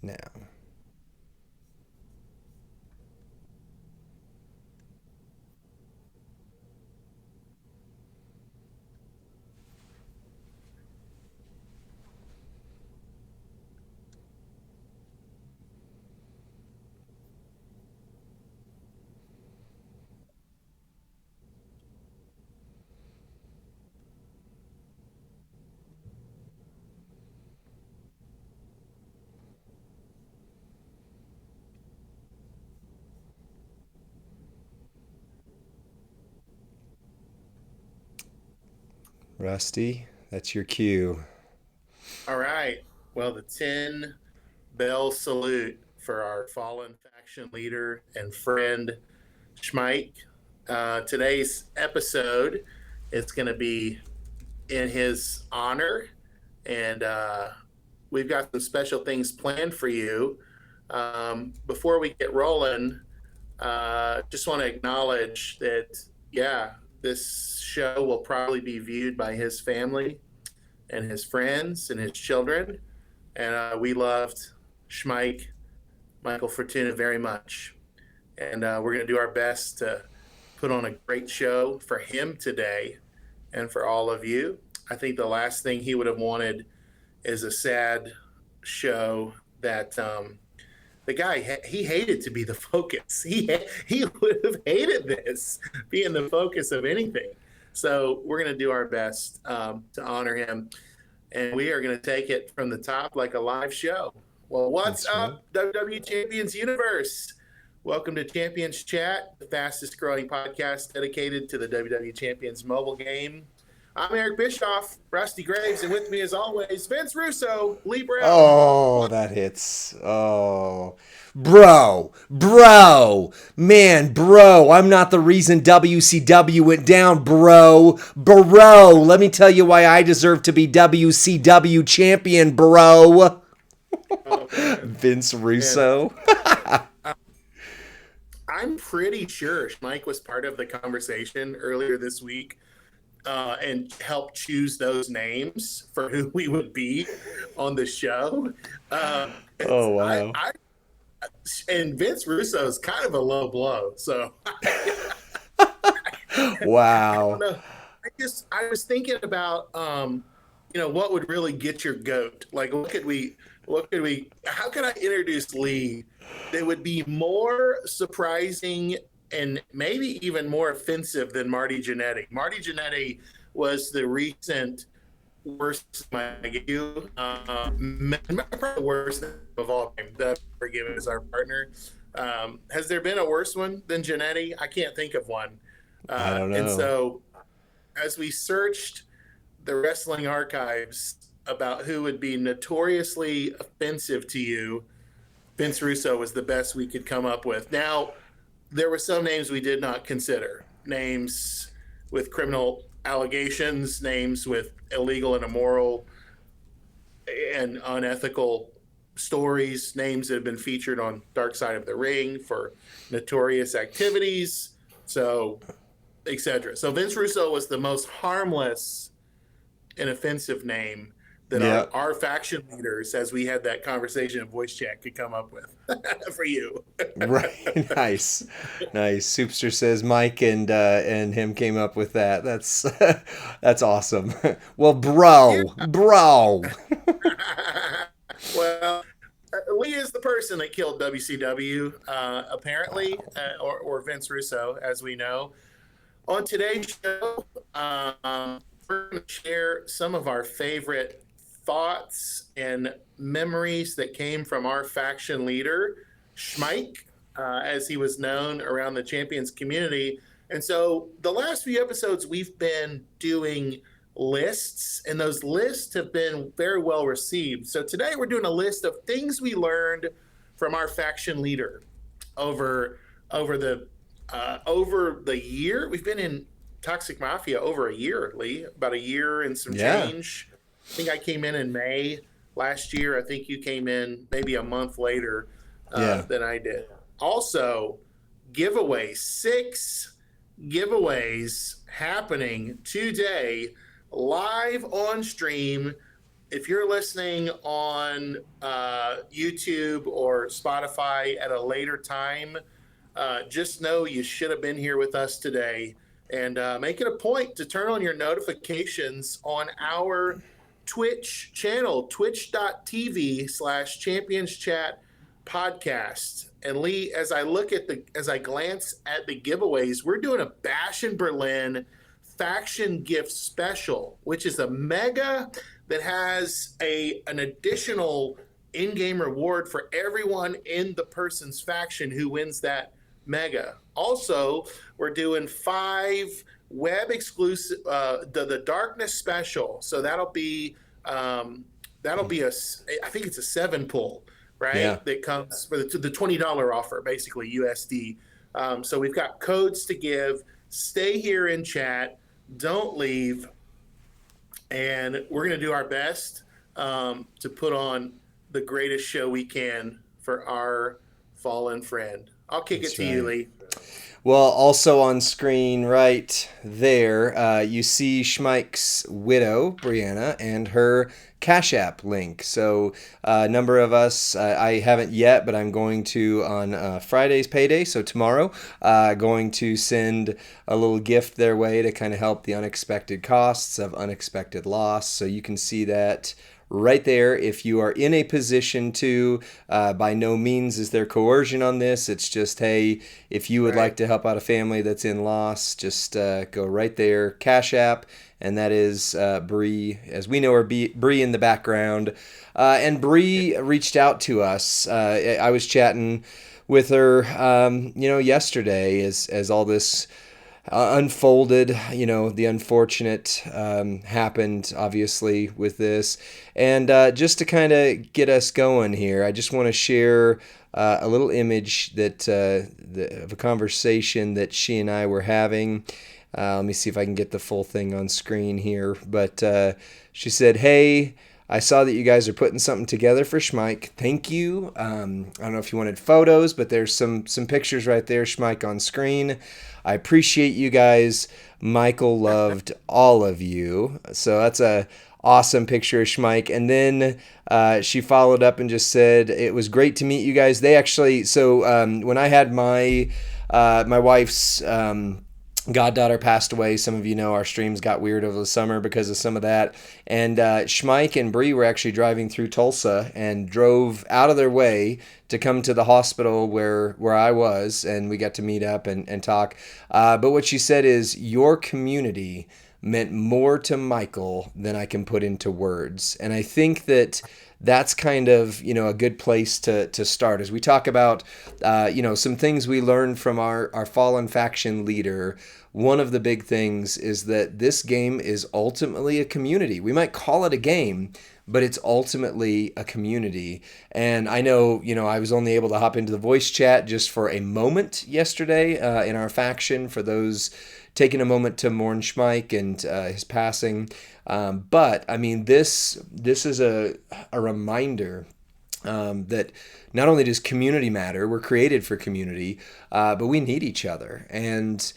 now. Rusty, that's your cue. All right. Well, the 10 bell salute for our fallen faction leader and friend, Schmike. Today's episode is going to be in his honor, and we've got some special things planned for you. Before we get rolling, just want to acknowledge that, yeah, this show will probably be viewed by his family and his friends and his children. And we loved Schmike, Michael Fortuna, very much. And we're going to do our best to put on a great show for him today and for all of you. I think the last thing he would have wanted is a sad show that the guy, he hated to be the focus. He would have hated this being the focus of anything. So we're going to do our best to honor him, and we are going to take it from the top like a live show. Well, what's That's right. up, WWE Champions Universe? Welcome to Champions Chat, the fastest growing podcast dedicated to the WWE Champions mobile game. I'm Eric Bischoff, Rusty Graves, and with me, as always, Vince Russo, Lee Brown. Oh, that hits. Oh. Bro, I'm not the reason WCW went down, bro. Let me tell you why I deserve to be WCW champion, bro. Oh, man. Vince Man, Russo. I'm pretty sure Mike was part of the conversation earlier this week and helped choose those names for who we would be on the show. Uh, Oh, I, wow. I and Vince Russo is kind of a low blow, so I don't Wow. know. I was thinking about what would really get your goat? Like how could I introduce Lee that would be more surprising and maybe even more offensive than Marty Jannetty? Marty Jannetty was the recent worst you probably the worst of all time that I've ever given as our partner. Has there been a worse one than Jannetty? I can't think of one. I don't And know. so as we searched the wrestling archives about who would be notoriously offensive to you, Vince Russo was the best we could come up with. Now, there were some names we did not consider. Names with criminal allegations, names with illegal and immoral and unethical stories, names that have been featured on Dark Side of the Ring for notorious activities, so etc. So Vince Russo was the most harmless and offensive name that Yeah. our faction leaders, as we had that conversation in voice chat, could come up with for you. Right. Nice. Nice. Soupster says Mike and him came up with that. That's that's awesome. Well, Yeah. bro. Well, Lee is the person that killed WCW, apparently, or Vince Russo, as we know. On today's show, we're going to share some of our favorite thoughts and memories that came from our faction leader, Schmike, as he was known around the Champions community. And so the last few episodes, we've been doing lists, and those lists have been very well received. So today we're doing a list of things we learned from our faction leader over over the year. We've been in Toxic Mafia over a year, Lee, about a year and some Yeah. change. I think I came in May last year. I think you came in maybe a month later Yeah. than I did. Also, giveaway, 6 giveaways happening today live on stream if you're listening on YouTube or Spotify at a later time, just know you should have been here with us today. And make it a point to turn on your notifications on our Twitch channel, twitch.tv/Champions Chat podcast. And Lee, as I glance at the giveaways, we're doing a Bash in Berlin faction gift special, which is a mega that has an additional in-game reward for everyone in the person's faction who wins that mega. Also, we're doing 5 web exclusive, the Darkness special. So that'll be I think it's a 7 pull, right? Yeah. That comes for the $20 offer, basically USD. So we've got codes to give. Stay here in chat. Don't leave. And we're going to do our best to put on the greatest show we can for our fallen friend. I'll kick it to you, Lee. Well, also on screen right there, you see Schmike's widow, Brianna, and her Cash App link. So a number of us, I haven't yet, but I'm going to on Friday's payday, so tomorrow, going to send a little gift their way to kind of help the unexpected costs of unexpected loss. So you can see that right there. If you are in a position to, by no means is there coercion on this. It's just, hey, if you would like to help out a family that's in loss, just go right there, Cash App, and that is Bree, as we know her, Bree in the background. And Bree reached out to us. I was chatting with her, yesterday as all this unfolded, the unfortunate happened, obviously, with this. And just to kind of get us going here, I just want to share a little image that of a conversation that she and I were having. Let me see if I can get the full thing on screen here. But she said, hey, I saw that you guys are putting something together for Schmike. Thank you. I don't know if you wanted photos, but there's some pictures right there, Schmike on screen. I appreciate you guys. Michael loved all of you. So that's a awesome picture of Schmike. And then she followed up and just said, it was great to meet you guys. They actually, so when I had my wife's goddaughter passed away. Some of you know our streams got weird over the summer because of some of that. And Schmike and Bree were actually driving through Tulsa and drove out of their way to come to the hospital where I was, and we got to meet up and talk. But what she said is, your community meant more to Michael than I can put into words. And I think that's kind of, a good place to start as we talk about, some things we learned from our fallen faction leader. One of the big things is that this game is ultimately a community. We might call it a game, but it's ultimately a community. And I know, I was only able to hop into the voice chat just for a moment yesterday in our faction for those taking a moment to mourn Schmike and his passing. But I mean, this is a reminder that not only does community matter, we're created for community, but we need each other. And,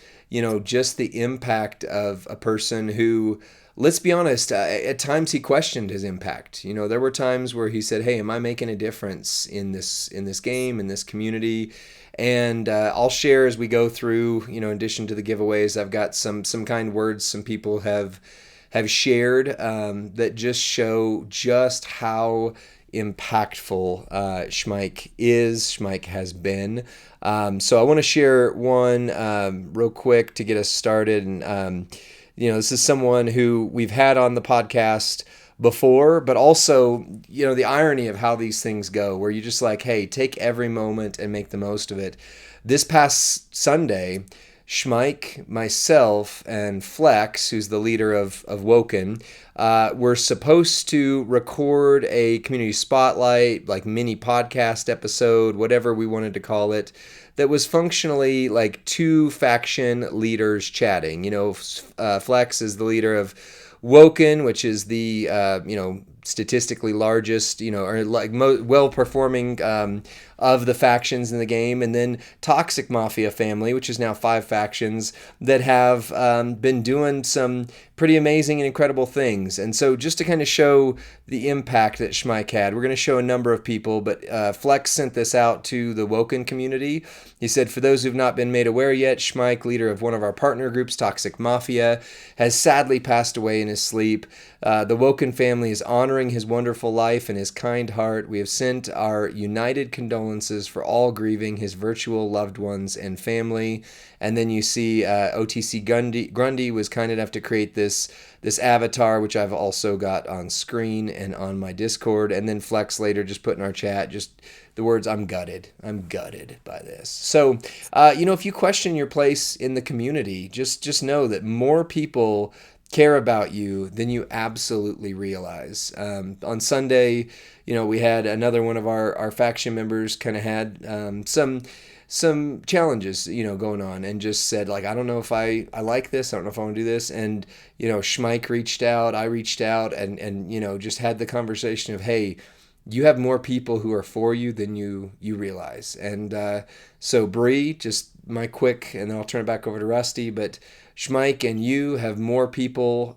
just the impact of a person who, let's be honest, at times he questioned his impact. There were times where he said, hey, am I making a difference in this game, in this community? And I'll share as we go through, in addition to the giveaways, I've got some kind words some people have shared that just show just how impactful Schmike has been. So I want to share one real quick to get us started. And, this is someone who we've had on the podcast before, but also, the irony of how these things go, where you're just like, hey, take every moment and make the most of it. This past Sunday, Schmike, myself, and Flex, who's the leader of Woken, were supposed to record a community spotlight, like mini podcast episode, whatever we wanted to call it, that was functionally like 2 faction leaders chatting. Flex is the leader of Woken, which is the statistically largest, or like well performing of the factions in the game, and then Toxic Mafia family, which is now 5 factions that have been doing some pretty amazing and incredible things. And so just to kind of show the impact that Schmike had, we're going to show a number of people, but Flex sent this out to the Woken community. He said, for those who've not been made aware yet, Schmike, leader of one of our partner groups, Toxic Mafia, has sadly passed away in his sleep. The Woken family is honoring his wonderful life and his kind heart. We have sent our united condolences for all grieving his virtual loved ones and family. And then you see OTC Grundy was kind enough to create this avatar, which I've also got on screen and on my Discord. And then Flex later just put in our chat just the words, I'm gutted by this. So, if you question your place in the community, just know that more people care about you than you absolutely realize. On Sunday, we had another one of our faction members kind of had some challenges, going on, and just said, like, I don't know if I like this. I don't know if I want to do this. And, Schmike reached out, I reached out, and just had the conversation of, hey, you have more people who are for you than you realize. And so Bree, just my quick, and then I'll turn it back over to Rusty, but Schmike and you have more people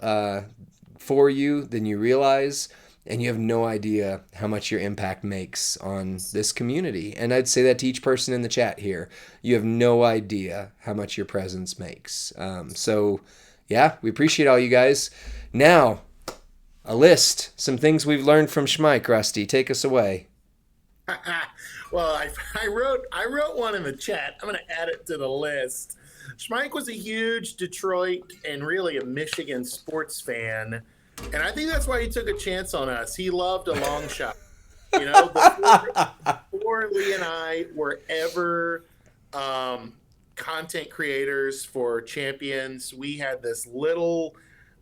for you than you realize, and you have no idea how much your impact makes on this community. And I'd say that to each person in the chat here. You have no idea how much your presence makes. So, yeah, we appreciate all you guys. Now, a list, some things we've learned from Schmike. Rusty, take us away. Well, I wrote one in the chat. I'm going to add it to the list. Schmike was a huge Detroit and really a Michigan sports fan, and I think that's why he took a chance on us. He loved a long shot. Before Lee and I were ever content creators for Champions, we had this little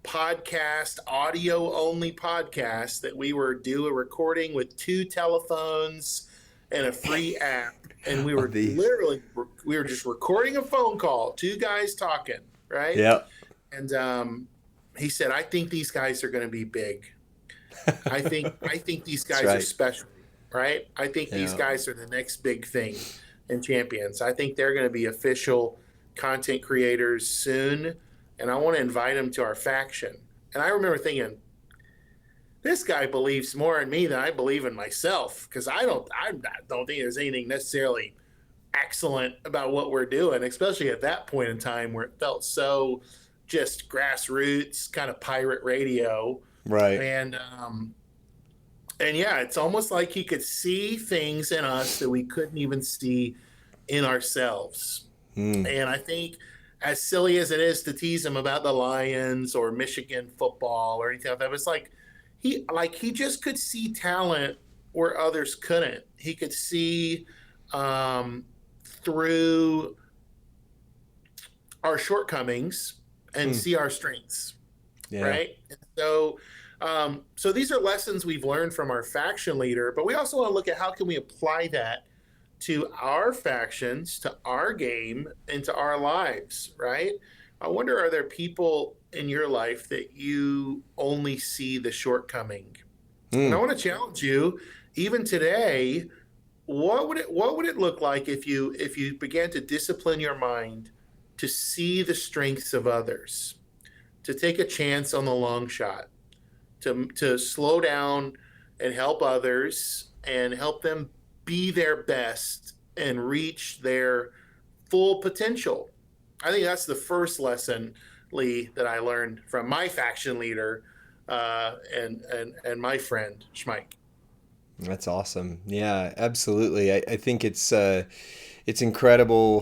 podcast, audio only podcast that we were recording with 2 telephones and a free app, and we were just recording a phone call, 2 guys talking, right? Yeah. And he said, I think these guys are going to be big. I think these guys are special, right? I think these guys are the next big thing in Champions. I think they're going to be official content creators soon, and I want to invite them to our faction. And I remember thinking, this guy believes more in me than I believe in myself, because I don't think there's anything necessarily excellent about what we're doing, especially at that point in time where it felt so just grassroots kind of pirate radio. Right. And yeah, it's almost like he could see things in us that we couldn't even see in ourselves. And I think, as silly as it is to tease him about the Lions or Michigan football or anything like that, it's like he just could see talent where others couldn't. He could see through our shortcomings and see our strengths, right? And so these are lessons we've learned from our faction leader, but we also want to look at how can we apply that to our factions, to our game, and to our lives, right? I wonder, are there people in your life that you only see the shortcoming? And I want to challenge you, even today, what would it look like if you began to discipline your mind to see the strengths of others, to take a chance on the long shot, to slow down and help others and help them be their best and reach their full potential? I think that's the first lesson, Lee, that I learned from my faction leader and my friend Schmike. That's awesome. Yeah, absolutely. I think it's incredible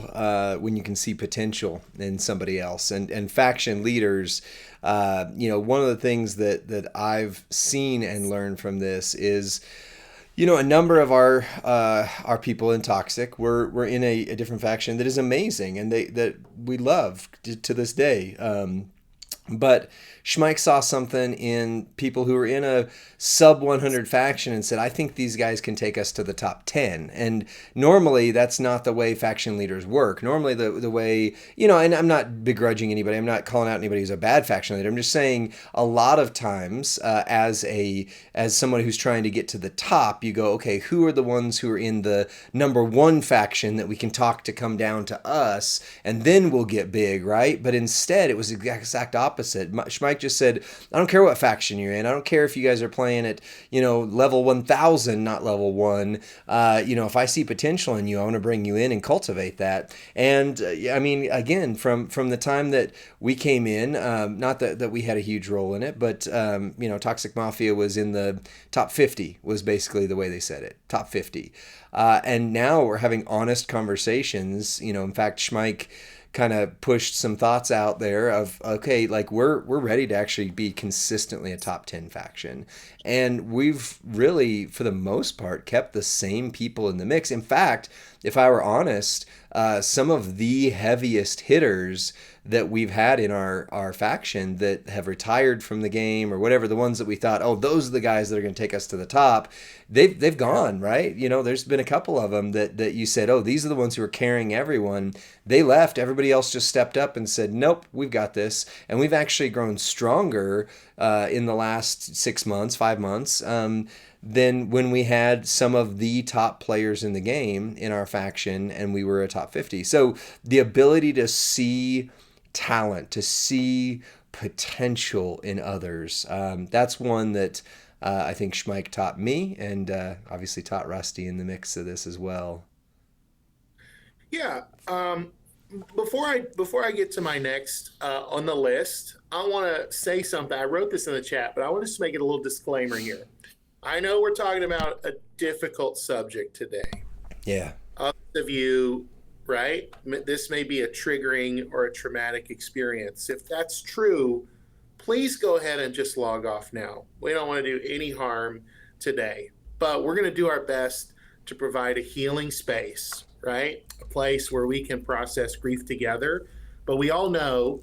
when you can see potential in somebody else, and faction leaders. One of the things that I've seen and learned from this is, a number of our people in Toxic were in a different faction that is amazing, and that we love to this day. But Schmike saw something in people who were in a sub 100 faction and said, I think these guys can take us to the top 10. And normally that's not the way faction leaders work. Normally the way, and I'm not begrudging anybody. I'm not calling out anybody who's a bad faction leader. I'm just saying a lot of times as someone who's trying to get to the top, you go, okay, who are the ones who are in the number one faction that we can talk to come down to us, and then we'll get big, right? But instead, it was the exact opposite. Schmike just said, I don't care what faction you're in. I don't care if you guys are playing at, level 1,000, not level 1. If I see potential in you, I want to bring you in and cultivate that. And again, from the time that we came in, not that we had a huge role in it, but Toxic Mafia was in the top 50 was basically the way they said it, top 50. And now we're having honest conversations. In fact, Schmike kind of pushed some thoughts out there of, okay, like we're ready to actually be consistently a top 10 faction. And we've really, for the most part, kept the same people in the mix. In fact, if I were honest, some of the heaviest hitters that we've had in our faction that have retired from the game or whatever, the ones that we thought, oh, those are the guys that are going to take us to the top, they've gone, right? There's been a couple of them that you said, oh, these are the ones who are carrying everyone. They left. Everybody else just stepped up and said, nope, we've got this. And we've actually grown stronger in the last 6 months, 5 months, than when we had some of the top players in the game in our faction and we were a top 50. So the ability to see talent, to see potential in others, that's one that I think Schmike taught me, and obviously taught Rusty in the mix of this as well. Yeah. Before I get to my next on the list, I want to say something. I wrote this in the chat, but I want to just make it a little disclaimer here. I know we're talking about a difficult subject today. Yeah. Others of you, right? This may be a triggering or a traumatic experience. If that's true, please go ahead and just log off now. We don't want to do any harm today, but we're going to do our best to provide a healing space, right? A place where we can process grief together. But we all know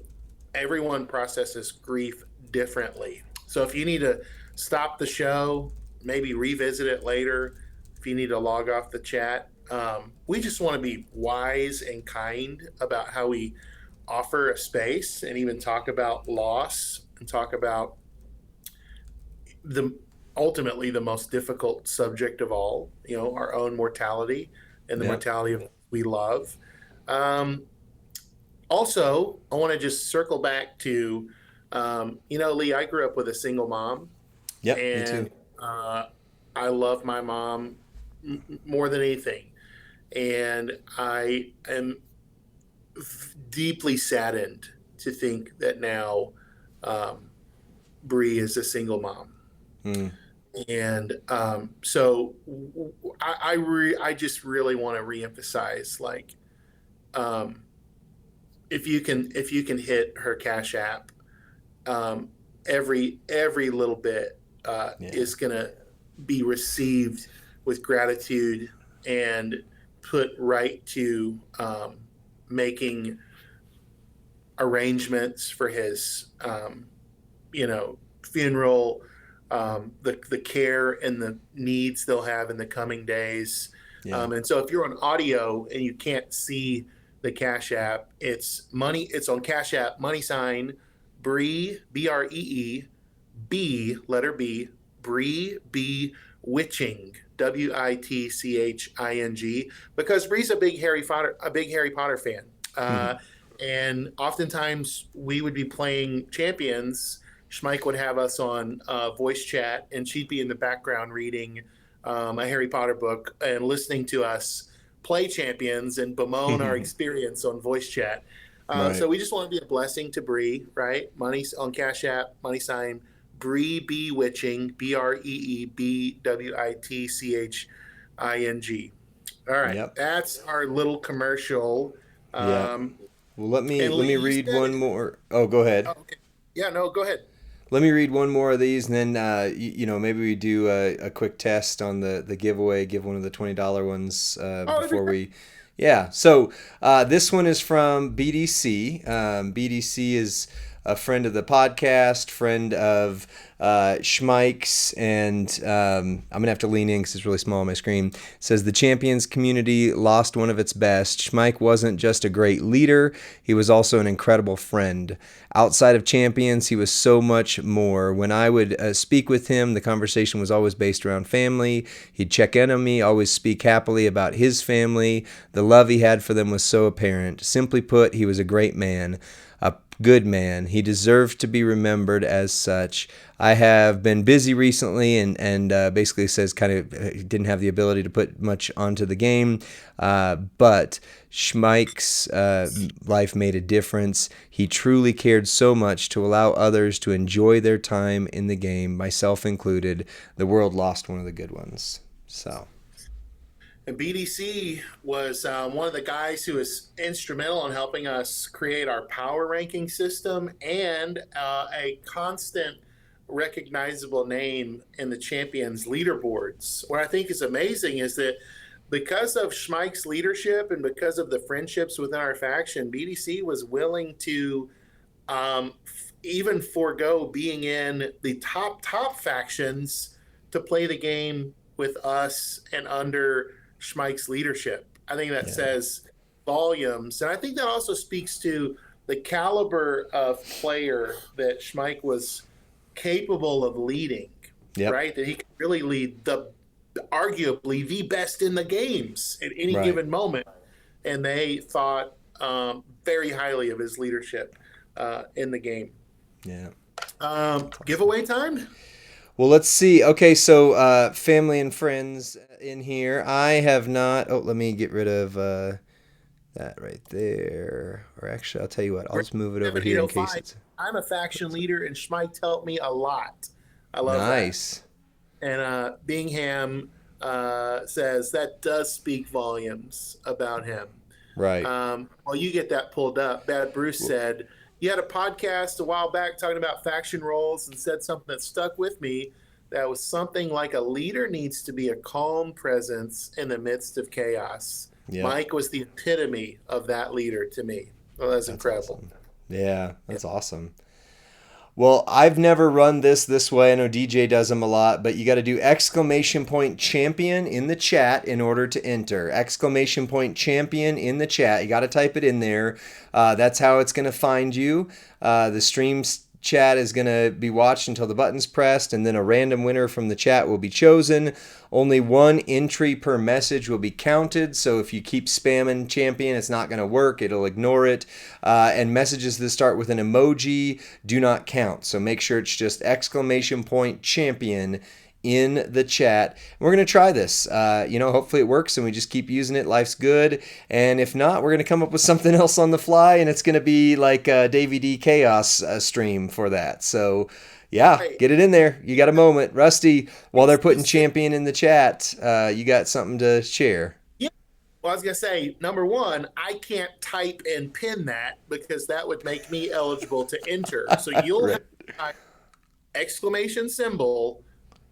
everyone processes grief differently. So if you need to stop the show, maybe revisit it later, if you need to log off the chat, we just want to be wise and kind about how we offer a space and even talk about loss and talk about ultimately the most difficult subject of all, our own mortality and the mortality of we love. Also, I want to just circle back to, Lee, I grew up with a single mom. Yeah, and me too. I love my mom more than anything. And I am deeply saddened to think that now Bree is a single mom. And so I just really want to reemphasize, like, if you can hit her Cash App, every little bit is gonna be received with gratitude and put right to making arrangements for his funeral, the care and the needs they'll have in the coming days. And so if you're on audio and you can't see the Cash App, it's on Cash App, money sign Bree, Bree, B, letter B, Bree B Witching, Witching, because Bree's a big Harry Potter fan. And oftentimes we would be playing Champions. Schmike would have us on voice chat, and she'd be in the background reading a Harry Potter book and listening to us play Champions and bemoan our experience on voice chat. Right. So we just want to be a blessing to Bree, right? Money on Cash App, money sign Bree B Witching, BreeBWitching. All right, that's our little commercial. Well, let me read one more. Oh, go ahead. Oh, okay. Yeah, no, go ahead. Let me read one more of these, and then maybe we do a quick test on the giveaway. Give one of the $20 ones before we. Yeah. So this one is from BDC. BDC is a friend of the podcast, friend of Schmike's, and I'm gonna have to lean in because it's really small on my screen. It says the Champions community lost one of its best. Schmike wasn't just a great leader; he was also an incredible friend. Outside of Champions, he was so much more. When I would speak with him, the conversation was always based around family. He'd check in on me, always speak happily about his family. The love he had for them was so apparent. Simply put, he was a great man, a good man. He deserved to be remembered as such. I have been busy recently and basically says kind of didn't have the ability to put much onto the game, but Schmike's life made a difference. He truly cared so much to allow others to enjoy their time in the game, myself included. The world lost one of the good ones. So. And BDC was one of the guys who was instrumental in helping us create our power ranking system and a constant recognizable name in the Champions leaderboards. What I think is amazing is that because of Schmike's leadership and because of the friendships within our faction, BDC was willing to even forego being in the top factions to play the game with us and under Schmike's leadership. I think that says volumes. And I think that also speaks to the caliber of player that Schmike was capable of leading, right? That he could really lead arguably the best in the games at any given moment. And they thought very highly of his leadership in the game. Giveaway time? Well, let's see. Okay, so family and friends in here. I have not. Oh, let me get rid of that right there. Or actually, I'll tell you what. I'll just move it over here in case it's. I'm a faction leader, and Schmike helped me a lot. I love that. And Bingham says that does speak volumes about him. Right. While you get that pulled up, Bad Bruce said, you had a podcast a while back talking about faction roles and said something that stuck with me. That was something like a leader needs to be a calm presence in the midst of chaos. Yep. Mike was the epitome of that leader to me. Well, that's incredible. Awesome. Yeah, that's awesome. Well, I've never run this way. I know DJ does them a lot, but you got to do !champion in the chat in order to enter. !champion in the chat. You got to type it in there. That's how it's going to find you. The stream's chat is going to be watched until the button's pressed, and then a random winner from the chat will be chosen. Only one entry per message will be counted, so if you keep spamming champion, it's not going to work. It'll ignore it. And messages that start with an emoji do not count, so make sure it's just !champion in the chat. We're going to try this. Hopefully it works and we just keep using it. Life's good. And if not, we're going to come up with something else on the fly, and it's going to be like a Davey D Chaos stream for that. So, yeah, get it in there. You got a moment. Rusty, while they're putting champion in the chat, you got something to share. Yeah. Well, I was going to say, number one, I can't type and pin that because that would make me eligible to enter. So you'll have to type !,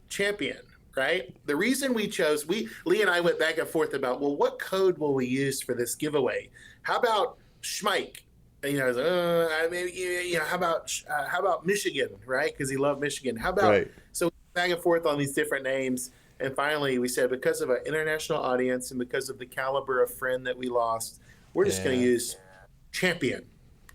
champion, right? The reason we chose, Lee and I went back and forth about, well, what code will we use for this giveaway? How about Schmike? And, how about Michigan, right? Because he loved Michigan. How about, so back and forth on these different names. And finally we said, because of an international audience and because of the caliber of friend that we lost, we're just going to use champion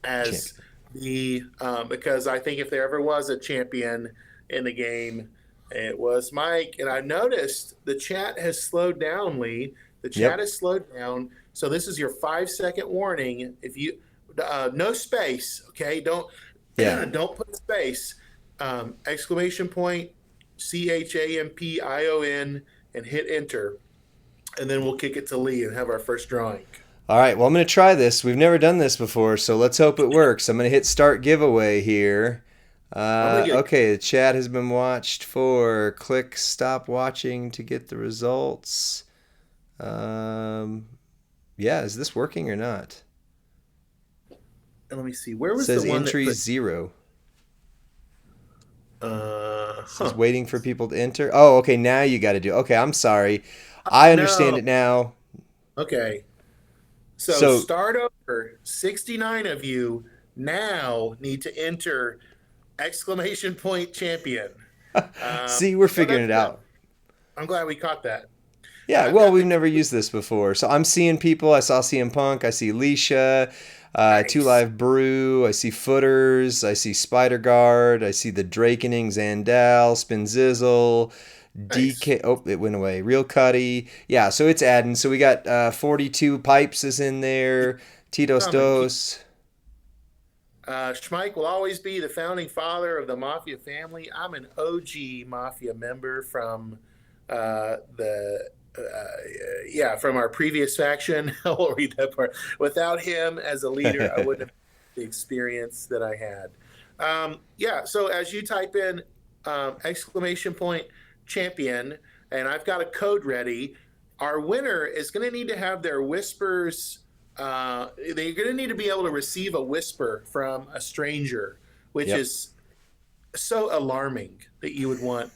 as because I think if there ever was a champion in the game, it was Mike. And I noticed the chat has slowed down, Lee. The chat has slowed down. So this is your 5-second warning. If you no space, okay? Don't put space. ! CHAMPION and hit enter. And then we'll kick it to Lee and have our first drawing. All right, well, I'm going to try this. We've never done this before, so let's hope it works. I'm going to hit start giveaway here. Okay, the chat has been watched for. Click stop watching to get the results. Is this working or not? And let me see. Where was it says the one entry that 0. It says waiting for people to enter. Oh, okay, now you got to do. Okay, I'm sorry. I understand it now. Okay. So start over. 69 of you now need to enter exclamation point champion. See, we're So figuring that's it good. out. I'm glad we caught that. Yeah, I've well, got we've the never used this before. So I'm seeing people. I saw CM Punk. I see Leisha, Two nice, Live Brew. I see Footers. I see Spider Guard. I see the Drakening, Zandal, Spinzizzle, nice. DK. Oh, it went away. Real Cuddy. Yeah, so it's adding. So we got 42 Pipes is in there. Tito's Coming. Dos. Schmike will always be the founding father of the Mafia family. I'm an OG Mafia member from the from our previous faction. I won't read that part. Without him as a leader, I wouldn't have the experience that I had. So as you type in exclamation point champion, and I've got a code ready, our winner is going to need to have their whispers. They're going to need to be able to receive a whisper from a stranger, which Yep. is so alarming that you would want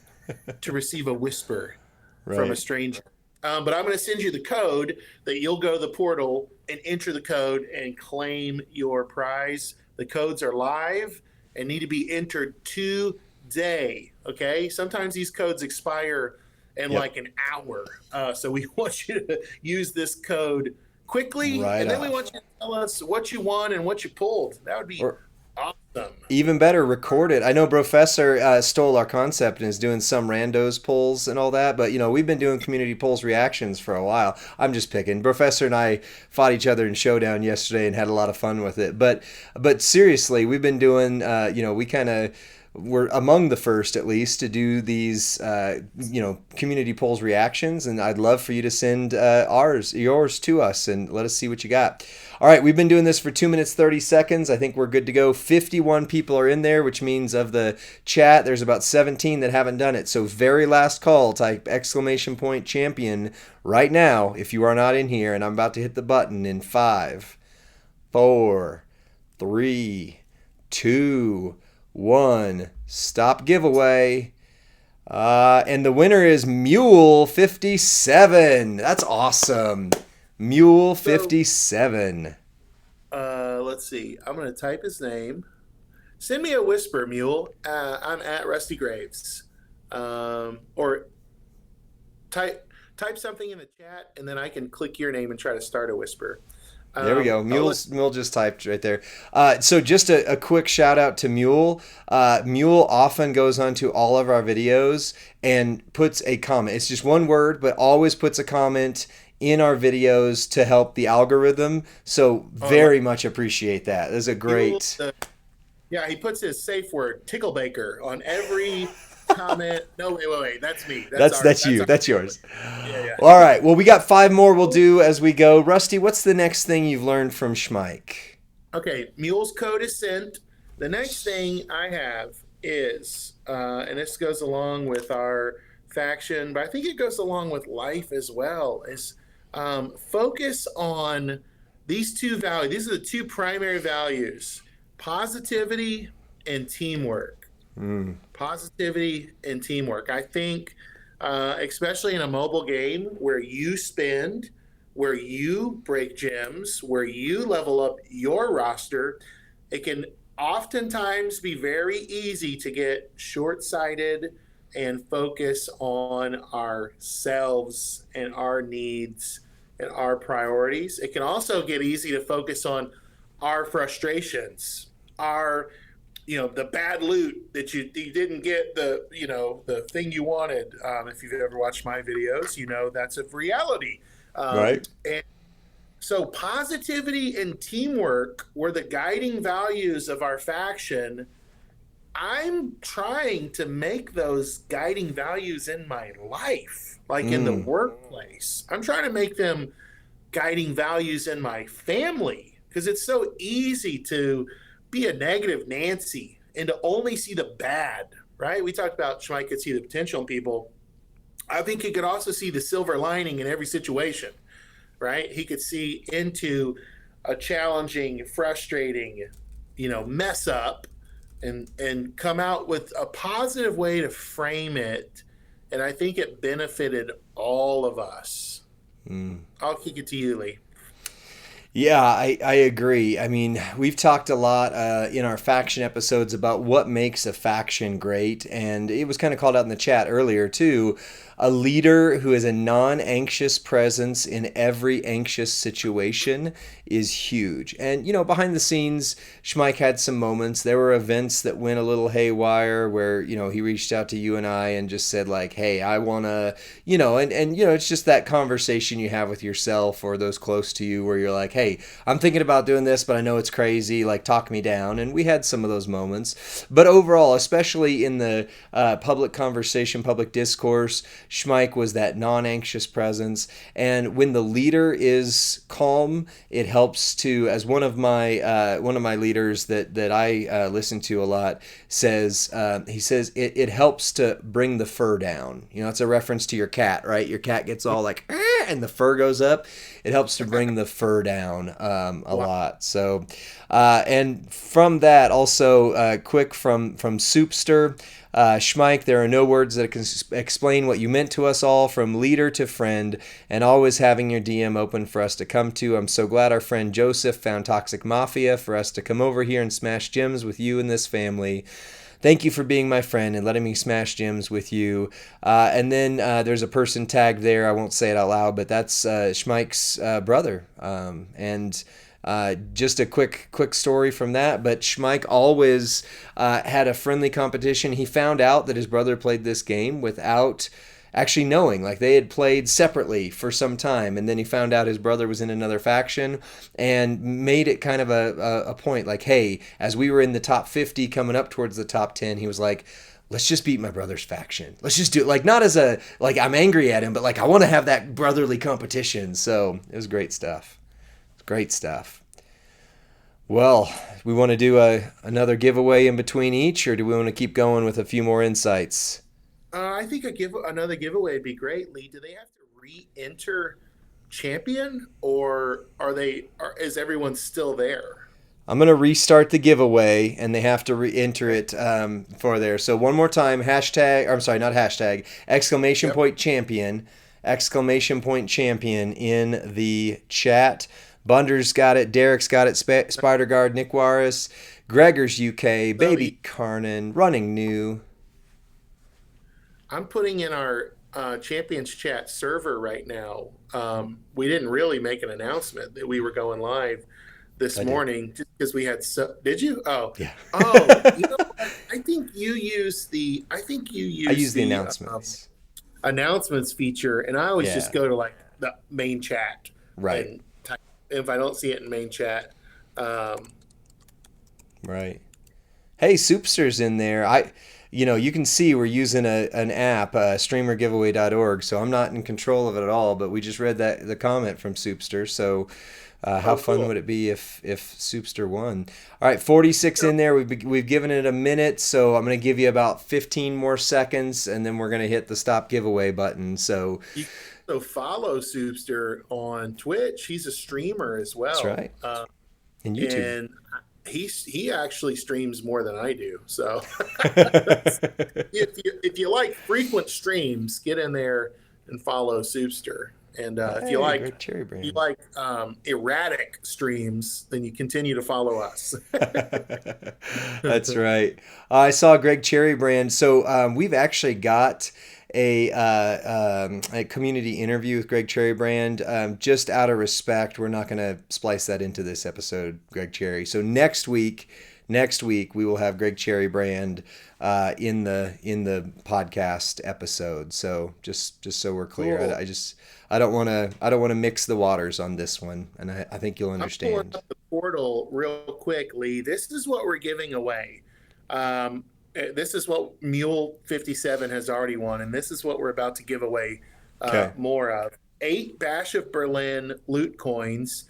to receive a whisper from a Right. stranger. But I'm going to send you the code that you'll go to the portal and enter the code and claim your prize. The codes are live and need to be entered today. Okay. Sometimes these codes expire in Yep. like an hour. So we want you to use this code quickly. Right And then we off. want you to tell us what you won and what you pulled. That would be Or awesome. even better, record it. I know Professor stole our concept and is doing some randos polls and all that, but we've been doing community polls reactions for a while. I'm just picking. Professor and I fought each other in Showdown yesterday and had a lot of fun with it. But seriously, we've been doing. We kind of we're among the first, at least, to do these, community polls reactions, and I'd love for you to send yours to us, and let us see what you got. All right, we've been doing this for 2 minutes 30 seconds. I think we're good to go. 51 people are in there, which means of the chat, there's about 17 that haven't done it. So very last call, type exclamation point champion right now if you are not in here, and I'm about to hit the button in 5, 4, 3, 2, 1. Stop giveaway. And the winner is Mule 57. That's awesome. Mule So 57. let's see. I'm going to type his name. Send me a whisper, Mule. I'm at Rusty Graves. Or type something in the chat, and then I can click your name and try to start a whisper. There we go. I'll let Mule just typed right there. So just a quick shout out to Mule. Mule often goes onto all of our videos and puts a comment. It's just one word, but always puts a comment in our videos to help the algorithm. So very much appreciate that. That's a Mule. great. Yeah, he puts his safe word Ticklebaker on every comment. No, wait. That's me. That's you. Our, That's yours. yeah. All right. Well, we got 5 more we'll do as we go. Rusty, what's the next thing you've learned from Schmike? Okay, Mule's code is sent. The next thing I have is, and this goes along with our faction, but I think it goes along with life as well, is focus on these two values. These are the two primary values: positivity and teamwork. Positivity and teamwork. I think, especially in a mobile game where you spend, where you break gems, where you level up your roster, it can oftentimes be very easy to get short-sighted and focus on ourselves and our needs and our priorities. It can also get easy to focus on our frustrations, our the bad loot that you didn't get the thing you wanted. If you've ever watched my videos, that's a reality. Right? And so positivity and teamwork were the guiding values of our faction. I'm trying to make those guiding values in my life, like in the workplace. I'm trying to make them guiding values in my family, because it's so easy to be a negative Nancy and to only see the bad, right? We talked about Schmike could see the potential in people. I think he could also see the silver lining in every situation, right? He could see into a challenging, frustrating, mess up and come out with a positive way to frame it. And I think it benefited all of us. I'll kick it to you, Lee. Yeah, I agree. I mean, we've talked a lot in our faction episodes about what makes a faction great, and it was kind of called out in the chat earlier too. A leader who is a non anxious presence in every anxious situation is huge. And, behind the scenes, Schmike had some moments. There were events that went a little haywire where, he reached out to you and I and just said, like, hey, I want to, it's just that conversation you have with yourself or those close to you where you're like, hey, I'm thinking about doing this, but I know it's crazy. Like, talk me down. And we had some of those moments. But overall, especially in the public conversation, public discourse, Schmike was that non-anxious presence, and when the leader is calm, it helps to. As one of my leaders that I listen to a lot says, he says it helps to bring the fur down. It's a reference to your cat, right? Your cat gets all like, and the fur goes up. It helps to bring the fur down a Wow. lot. So, and from that also, quick from Soupster. Schmike, there are no words that can explain what you meant to us all, from leader to friend, and always having your DM open for us to come to. I'm so glad our friend Joseph found Toxic Mafia for us to come over here and smash gyms with you and this family. Thank you for being my friend and letting me smash gyms with you. And then there's a person tagged there. I won't say it out loud, but that's Schmike's brother. And just a quick story from that. But Schmike always had a friendly competition. He found out that his brother played this game without actually knowing. Like, they had played separately for some time, and then he found out his brother was in another faction and made it kind of a point, like, hey, as we were in the top 50 coming up towards the top 10, he was like, let's just beat my brother's faction. Let's just do it. Like, not as a, like, I'm angry at him, but like, I want to have that brotherly competition. So it was great stuff. Great stuff. Well, we want to do another giveaway in between each, or do we want to keep going with a few more insights? I think another giveaway would be great, Lee. Do they have to re-enter champion, or is everyone still there? I'm going to restart the giveaway, and they have to re-enter it for there. So one more time, hashtag, or I'm sorry, not hashtag, exclamation Yep. point champion, exclamation point champion in the chat. Bunder's got it, Derek's got it, Spider Guard, Nick Warris, Gregor's UK, So Baby Carnan, Running New. I'm putting in our Champions Chat server right now. We didn't really make an announcement that we were going live this I did. morning just because we had did you? Oh, Yeah. oh, what? I think you use I use the the announcements. announcements feature, and I always just Yeah. go to like the main chat Right. and type, if I don't see it in main chat. Um, Right. Hey, Soupster's in there. You can see we're using an app, streamergiveaway.org. So I'm not in control of it at all. But we just read the comment from Soupster. So how oh, fun cool. would it be if Soupster won? All right, 46 in there. We've given it a minute, so I'm gonna give you about 15 more seconds, and then we're gonna hit the stop giveaway button. So You can also follow Soupster on Twitch. He's a streamer as that's well. right. And YouTube. And he actually streams more than I do. So if you like frequent streams, get in there and follow Soupster. And if you Hey, like Greg Cherry you Brand. like erratic streams, then you continue to follow us. That's right. I saw Greg Cherry Brand. So we've actually got a community interview with Greg Cherry Brand. Just out of respect, we're not going to splice that into this episode, Greg Cherry. So next week we will have Greg Cherry Brand in the podcast episode. So just so we're clear, Cool. I don't want to mix the waters on this one, and I think you'll I'm pulling understand. up the portal real quick, Lee. This is what we're giving away. This is what Mule 57 has already won, and this is what we're about to give away Okay. more of. 8 Bash of Berlin loot coins,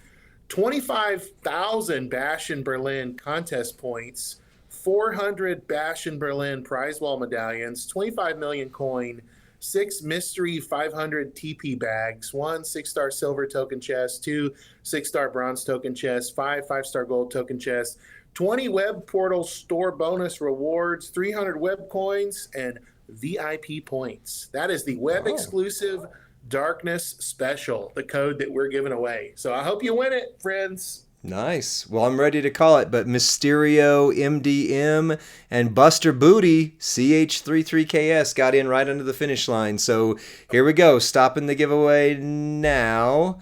25,000 Bash in Berlin contest points, 400 Bash in Berlin prize wall medallions, 25 million coin, 6 mystery 500 TP bags, 1 6-star silver token chest, 2 6-star bronze token chest, 5 5-star gold token chest, 20 web portal store bonus rewards, 300 web coins, and VIP points. That is the web Oh. exclusive Darkness Special, the code that we're giving away. So I hope you win it, friends. Nice. Well, I'm ready to call it, but Mysterio MDM and Buster Booty CH33KS got in right under the finish line. So here we go. Stopping the giveaway now.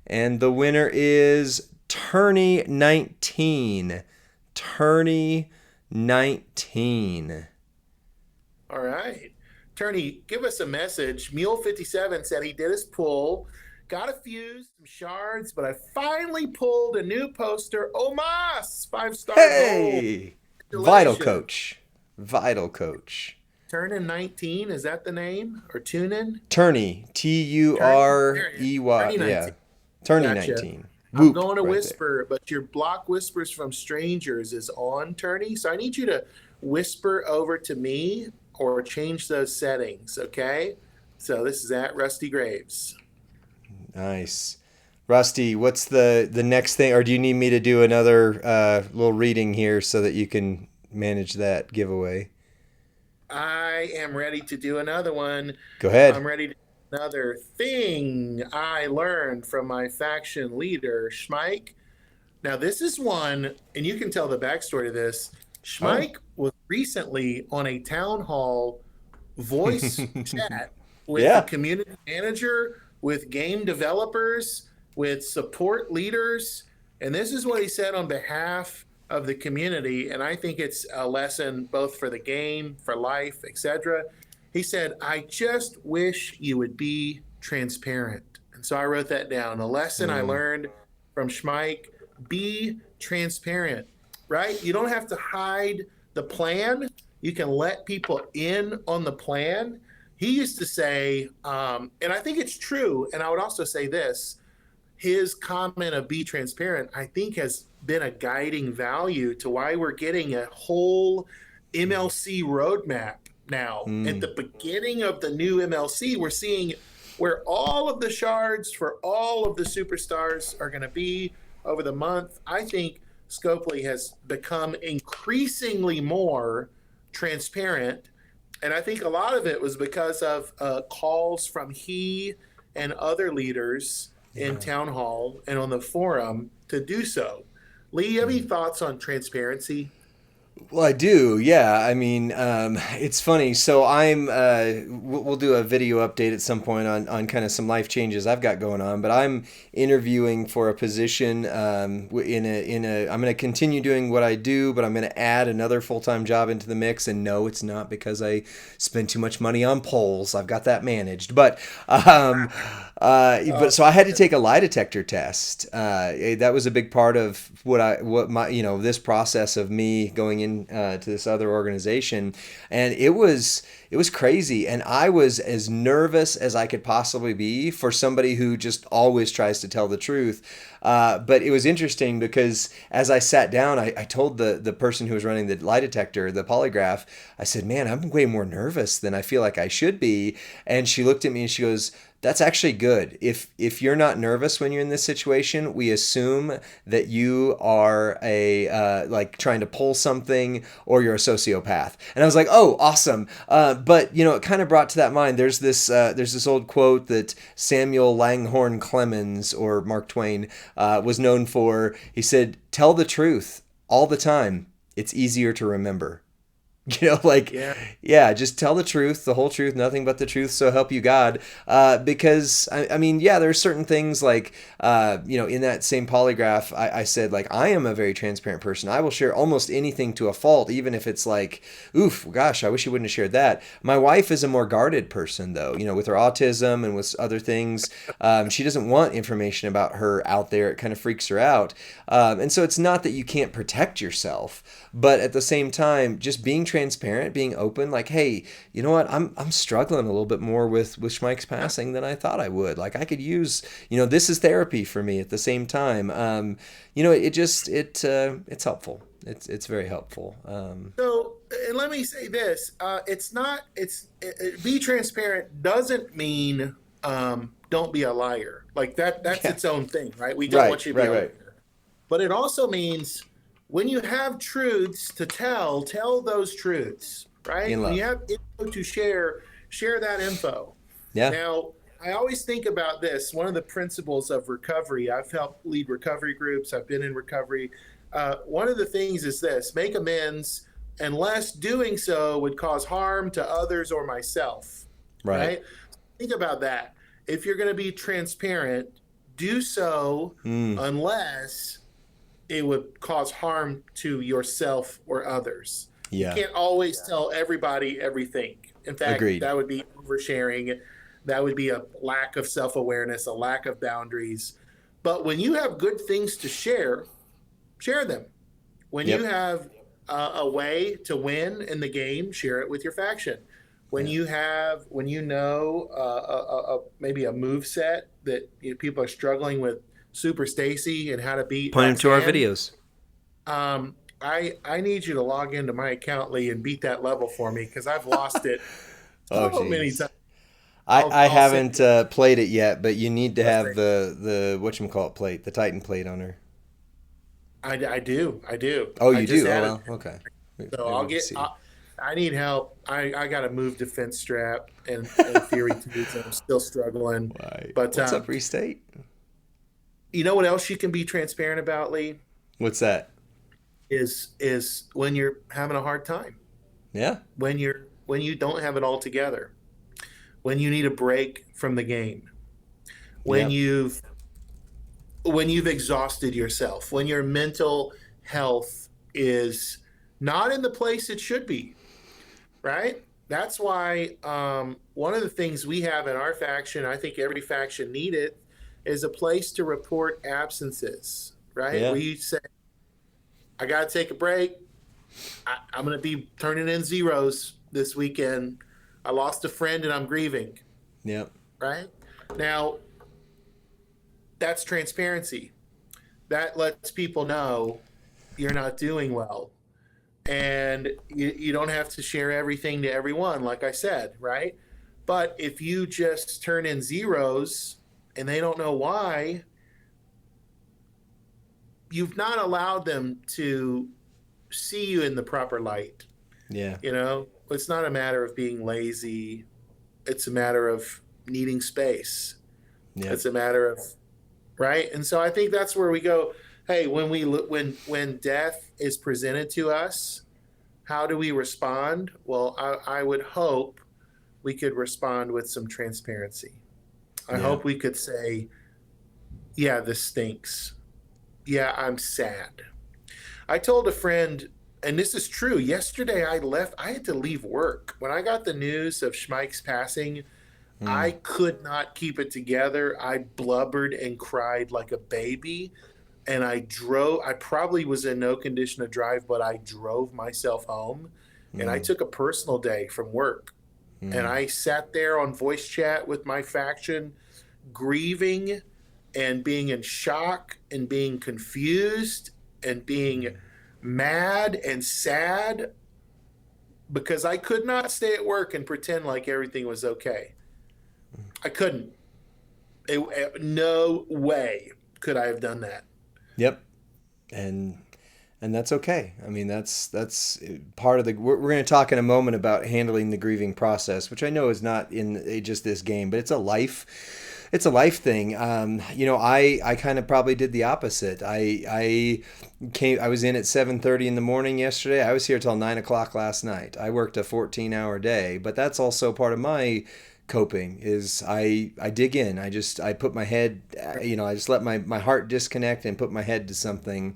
And the winner is Tourney19. Tourney19. All right. Turney, give us a message. Mule57 said he did his pull, got a few, some shards, but I finally pulled a new poster. Omas, 5-star Hey! gold. Vital Coach. Vital Coach. Turnin 19, is that the name? Or Tunin? Tourney. Turey. Yeah. Tourney Gotcha. 19. I'm going to whisper, but your block whispers from strangers is on, Turney. So I need you to whisper over to me or change those settings, okay? So this is at Rusty Graves. Nice. Rusty, what's the next thing? Or do you need me to do another little reading here so that you can manage that giveaway? I am ready to do another one. Go ahead. I'm ready to do another thing I learned from my faction leader, Schmike. Now, this is one, and you can tell the backstory to this. Schmike was recently on a town hall voice chat with the community manager, with game developers, with support leaders. And this is what he said on behalf of the community. And I think it's a lesson both for the game, for life, etc. He said, I just wish you would be transparent. And so I wrote that down. A lesson I learned from Schmike, be transparent, right? You don't have to hide the plan. You can let people in on the plan. He used to say, and I think it's true, and I would also say this, his comment of be transparent, I think has been a guiding value to why we're getting a whole MLC roadmap now. At the beginning of the new MLC, we're seeing where all of the shards for all of the superstars are going to be over the month. I think Scopely has become increasingly more transparent. And I think a lot of it was because of calls from he and other leaders in town hall and on the forum to do so. Lee, you have any thoughts on transparency? Well, I do. Yeah. I mean, it's funny. So we'll do a video update at some point on kind of some life changes I've got going on, but I'm interviewing for a position, I'm going to continue doing what I do, but I'm going to add another full-time job into the mix. And no, it's not because I spend too much money on polls. I've got that managed, but so I had to take a lie detector test. That was a big part of this process of me going in to this other organization, and it was crazy. And I was as nervous as I could possibly be for somebody who just always tries to tell the truth. But it was interesting because as I sat down, I told the person who was running the lie detector, the polygraph, I said, man, I'm way more nervous than I feel like I should be. And she looked at me and she goes, that's actually good. If you're not nervous when you're in this situation, we assume that you are like trying to pull something or you're a sociopath. And I was like, oh, awesome. But it kind of brought to that mind. There's this old quote that Samuel Langhorne Clemens, or Mark Twain, was known for. He said, "Tell the truth all the time. It's easier to remember." Just tell the truth, the whole truth, nothing but the truth, so help you God. Because I mean, there's certain things like, in that same polygraph, I said, like, I am a very transparent person. I will share almost anything to a fault, even if it's like, oof, gosh, I wish you wouldn't have shared that. My wife is a more guarded person, though, with her autism and with other things. She doesn't want information about her out there. It kind of freaks her out. And so it's not that you can't protect yourself, but at the same time, just being transparent, being open, like, hey, you know what? I'm struggling a little bit more with Schmike's passing than I thought I would. Like, I could use, this is therapy for me at the same time. It's helpful. It's very helpful. So, and let me say this: be transparent doesn't mean don't be a liar. Like that's its own thing, right? We don't want you to be a liar. But it also means when you have truths to tell those truths, right? When you have info to share that info. Yeah. Now, I always think about this. One of the principles of recovery, I've helped lead recovery groups, I've been in recovery. One of the things is this: make amends unless doing so would cause harm to others or myself, Right. right? Think about that. If you're going to be transparent, do so Mm, unless it would cause harm to yourself or others. You yeah. can't always tell everybody everything. In fact, Agreed. that would be oversharing. That would be a lack of self awareness, a lack of boundaries. But when you have good things to share, share them. When you Yep. have a way to win in the game, share it with your faction. When Yeah. you have, when you know maybe a move set that people are struggling with, Super Stacy and how to beat Point him to our Roxanne, videos. I need you to log into my account, Lee, and beat that level for me because I've lost it Oh, so many jeez. times. I I'll send haven't you played it yet, but you need to a have thing. the whatchamacallit plate, the Titan plate on her. I do. Oh, I you just do? Oh, added, well, okay. so Maybe I'll we can get. see. I need help. I got to move defense strap and theory twos, and I'm still struggling. Why? But What's up, Restate? you know what else you can be transparent about, Lee, What's that? is when you're having a hard time, Yeah. when you don't have it all together, when you need a break from the game, when Yep. you've exhausted yourself, when your mental health is not in the place it should be, right? That's why one of the things we have in our faction, I think every faction need it, is a place to report absences, right? Yeah. Where you say, I got to take a break. I'm going to be turning in zeros this weekend. I lost a friend and I'm grieving, Yep. right? Now, that's transparency. That lets people know you're not doing well. And you don't have to share everything to everyone, like I said, right? But if you just turn in zeros and they don't know why, you've not allowed them to see you in the proper light. Yeah. It's not a matter of being lazy, it's a matter of needing space. Yep. It's a matter of, right? And so I think that's where we go. Hey, when death is presented to us, how do we respond? Well, I would hope we could respond with some transparency. I Yeah. hope we could say, yeah, this stinks. Yeah, I'm sad. I told a friend, and this is true, yesterday I had to leave work. When I got the news of Schmike's passing, I Mm. could not keep it together. I blubbered and cried like a baby. And I probably was in no condition to drive, but I drove myself home and I Mm. took a personal day from work. And Mm. I sat there on voice chat with my faction, grieving and being in shock and being confused and being mad and sad because I could not stay at work and pretend like everything was okay. I couldn't. No way could I have done that. Yep. And that's okay. I mean, that's part of the. We're going to talk in a moment about handling the grieving process, which I know is not in just this game, but it's a life. It's a life thing. I kind of probably did the opposite. I was in at 7:30 in the morning yesterday. I was here till 9 o'clock last night. I worked a 14-hour day, but that's also part of my coping is I dig in. I put my head, I just let my heart disconnect and put my head to something,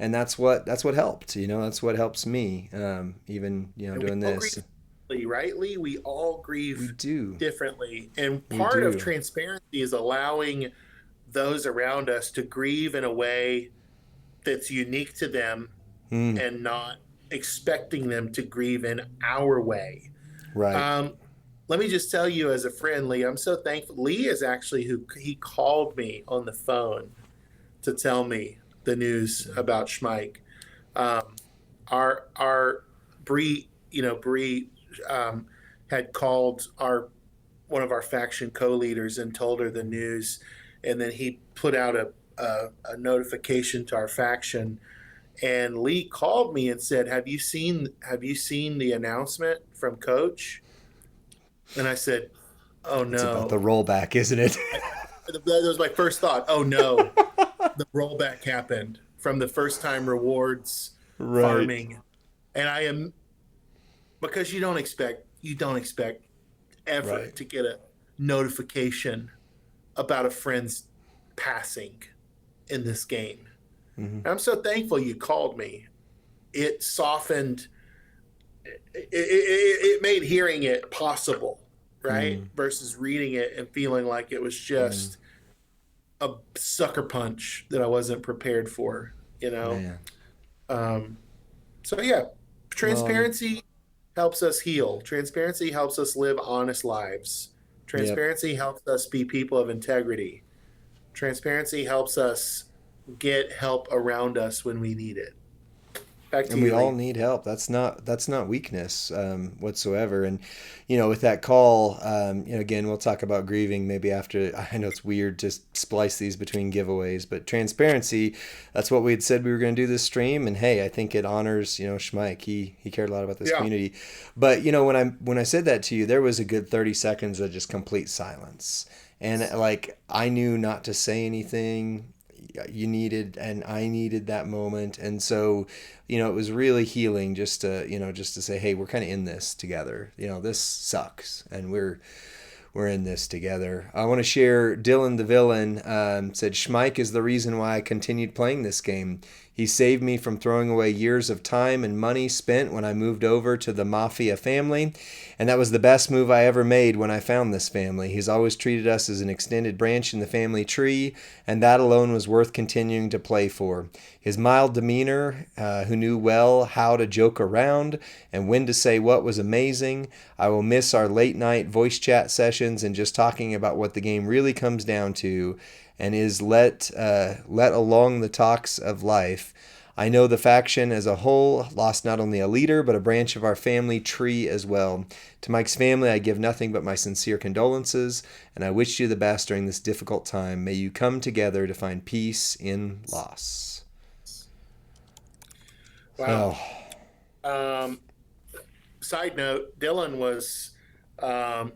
and that's what helped. That's what helps me. Even And we doing all grieve this. differently, right, Lee? We all We grieve do. differently. And We part of do. transparency is allowing those around us to grieve in a way that's unique to them Mm, and not expecting them to grieve in our way. right. Um, Let me just tell you as a friend, Lee, I'm so thankful. Lee is actually who he called me on the phone to tell me the news about Schmike. Um, our Bree had called our one of our faction co-leaders and told her the news, and then he put out a notification to our faction. And Lee called me and said, have you seen the announcement from Coach?" And I said, Oh It's about the no. rollback, isn't it? That was my first thought. Oh no. The rollback happened from the first time rewards Right. farming. And I am because you don't expect ever Right. to get a notification about a friend's passing in this game. Hmm. And I'm so thankful you called me. It softened it made hearing it possible, right? Mm. Versus reading it and feeling like it was Mm. just a sucker punch that I wasn't prepared for, you know? Man. Um, so, yeah, Well, transparency helps us heal. Transparency helps us live honest lives. yep. Transparency helps us be people of integrity. Transparency helps us get help around us when we need it. Back to And we you, all Lee. need help. That's not weakness whatsoever. And with that call, again, we'll talk about grieving maybe after. I know it's weird to splice these between giveaways, but transparency. That's what we had said we were going to do this stream. And hey, I think it honors Schmike. He cared a lot about this Yeah. community. But when I said that to you, there was a good 30 seconds of just complete silence, and like I knew not to say anything. You needed and I needed that moment, and so it was really healing just to say, hey, we're kind of in this together. This sucks, and we're in this together. I want to share Dylan the villain said Schmike is the reason why I continued playing this game. He saved me from throwing away years of time and money spent when I moved over to the Mafia family, and that was the best move I ever made when I found this family. He's always treated us as an extended branch in the family tree, and that alone was worth continuing to play for. His mild demeanor, who knew well how to joke around and when to say what, was amazing. I will miss our late night voice chat sessions and just talking about what the game really comes down to, and is let along the talks of life. I know the faction as a whole lost not only a leader, but a branch of our family tree as well. To Mike's family, I give nothing but my sincere condolences, and I wish you the best during this difficult time. May you come together to find peace in loss. Wow. So, Um, Side note: Dylan was um,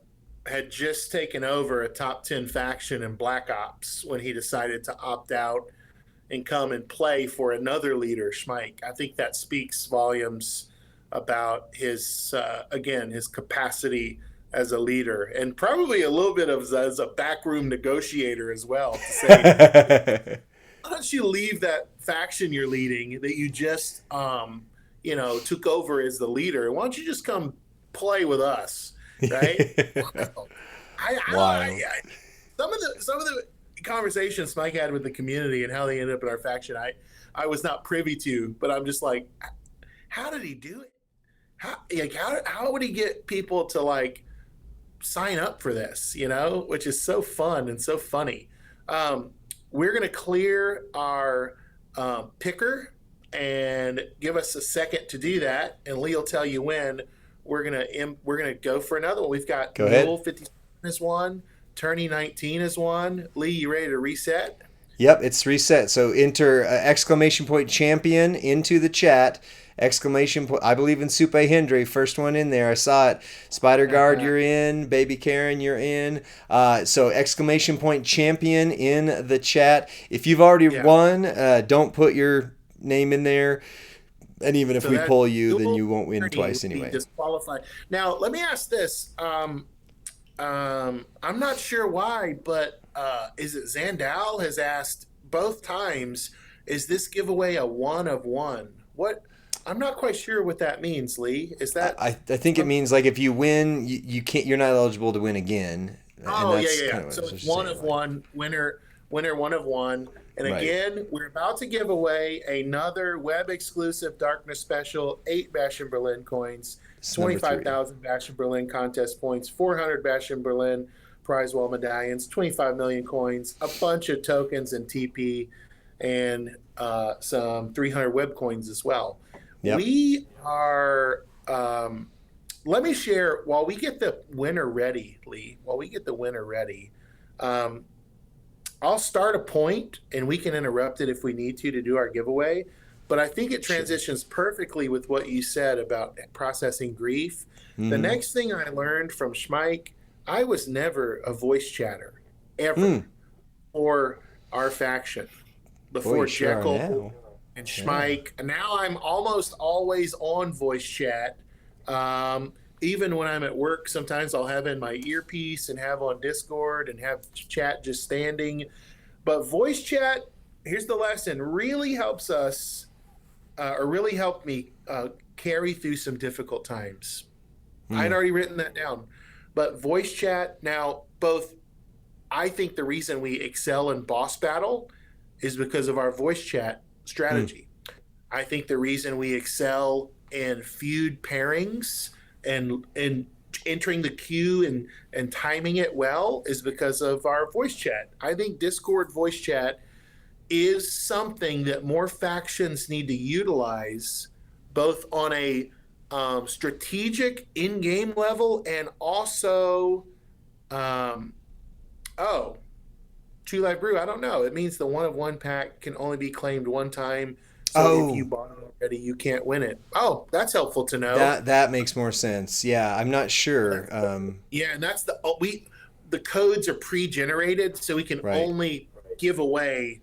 had just taken over a top 10 faction in Black Ops when he decided to opt out and come and play for another leader, Schmike. I think that speaks volumes about his again his capacity as a leader, and probably a little bit of as a backroom negotiator as well. To say, why don't you leave that faction you're leading that you just took over as the leader? Why don't you just come play with us, right? Wow. wild. Some of the conversations Mike had with the community and how they ended up in our faction, I was not privy to, but I'm just like, how did he do it? How would he get people to like sign up for this? Which is so fun and so funny. Um, we're gonna clear our picker and give us a second to do that, and Lee will tell you when we're gonna go for another one. We've got Go ahead. Mule 57 is one, Tourney 19 is one. Lee, you ready to reset? Yep, it's reset. So enter exclamation point champion into the chat. Exclamation point. I believe in Supe Hendry. First one in there. I saw it. Spider Guard, you're in. Baby Karen, you're in. So exclamation point champion in the chat. If you've already Yeah. won, don't put your name in there. And even if So we that pull you, then Mule you won't win Tourney twice would be anyway. disqualified. Now, let me ask this. I'm not sure why, but is it Zandal has asked both times, is this giveaway a one of one? What? I'm not quite sure what that means, Lee. Is that I think it means like if you win, you can't. You're not eligible to win again, and Oh, yeah, that's yeah, yeah. kind of what So I was it's just one saying. of Like, one, winner, one of one. And right. again, we're about to give away another web exclusive Darkness special, 8 Bastion Berlin coins, This is number 3. 25,000 Bastion Berlin contest points, 400 Bastion Berlin prize wall medallions, 25 million coins, a bunch of tokens and TP, and some 300 web coins as well. Yep. We are. Let me share while we get the winner ready, Lee. While we get the winner ready, um, I'll start a point and we can interrupt it if we need to do our giveaway. But I think it transitions perfectly with what you said about processing grief. The Mm-hmm. next thing I learned from Schmike I was never a voice chatter ever Hmm. for our faction Boy, you before sure are Jekyll now. and Yeah. Schmike. Now I'm almost always on voice chat. Um, Even when I'm at work, sometimes I'll have in my earpiece and have on Discord and have chat just standing. But voice chat, here's the lesson, really helps us, or really helped me carry through some difficult times. I had Hmm. already written that down. But voice chat, now, both, I think the reason we excel in boss battle is because of our voice chat Hmm. strategy. I think the reason we excel in feud pairings and entering the queue and timing it well is because of our voice chat. I think Discord voice chat is something that more factions need to utilize, both on a strategic in-game level and also, um, oh, True Life Brew. I don't know. It means the one of one pack can only be claimed one time. So if you Oh, bought it already, you can't win it. Oh, that's helpful to know. that makes more sense. Yeah, I'm not sure. Yeah, and that's the codes are pre-generated, so we can Right. only give away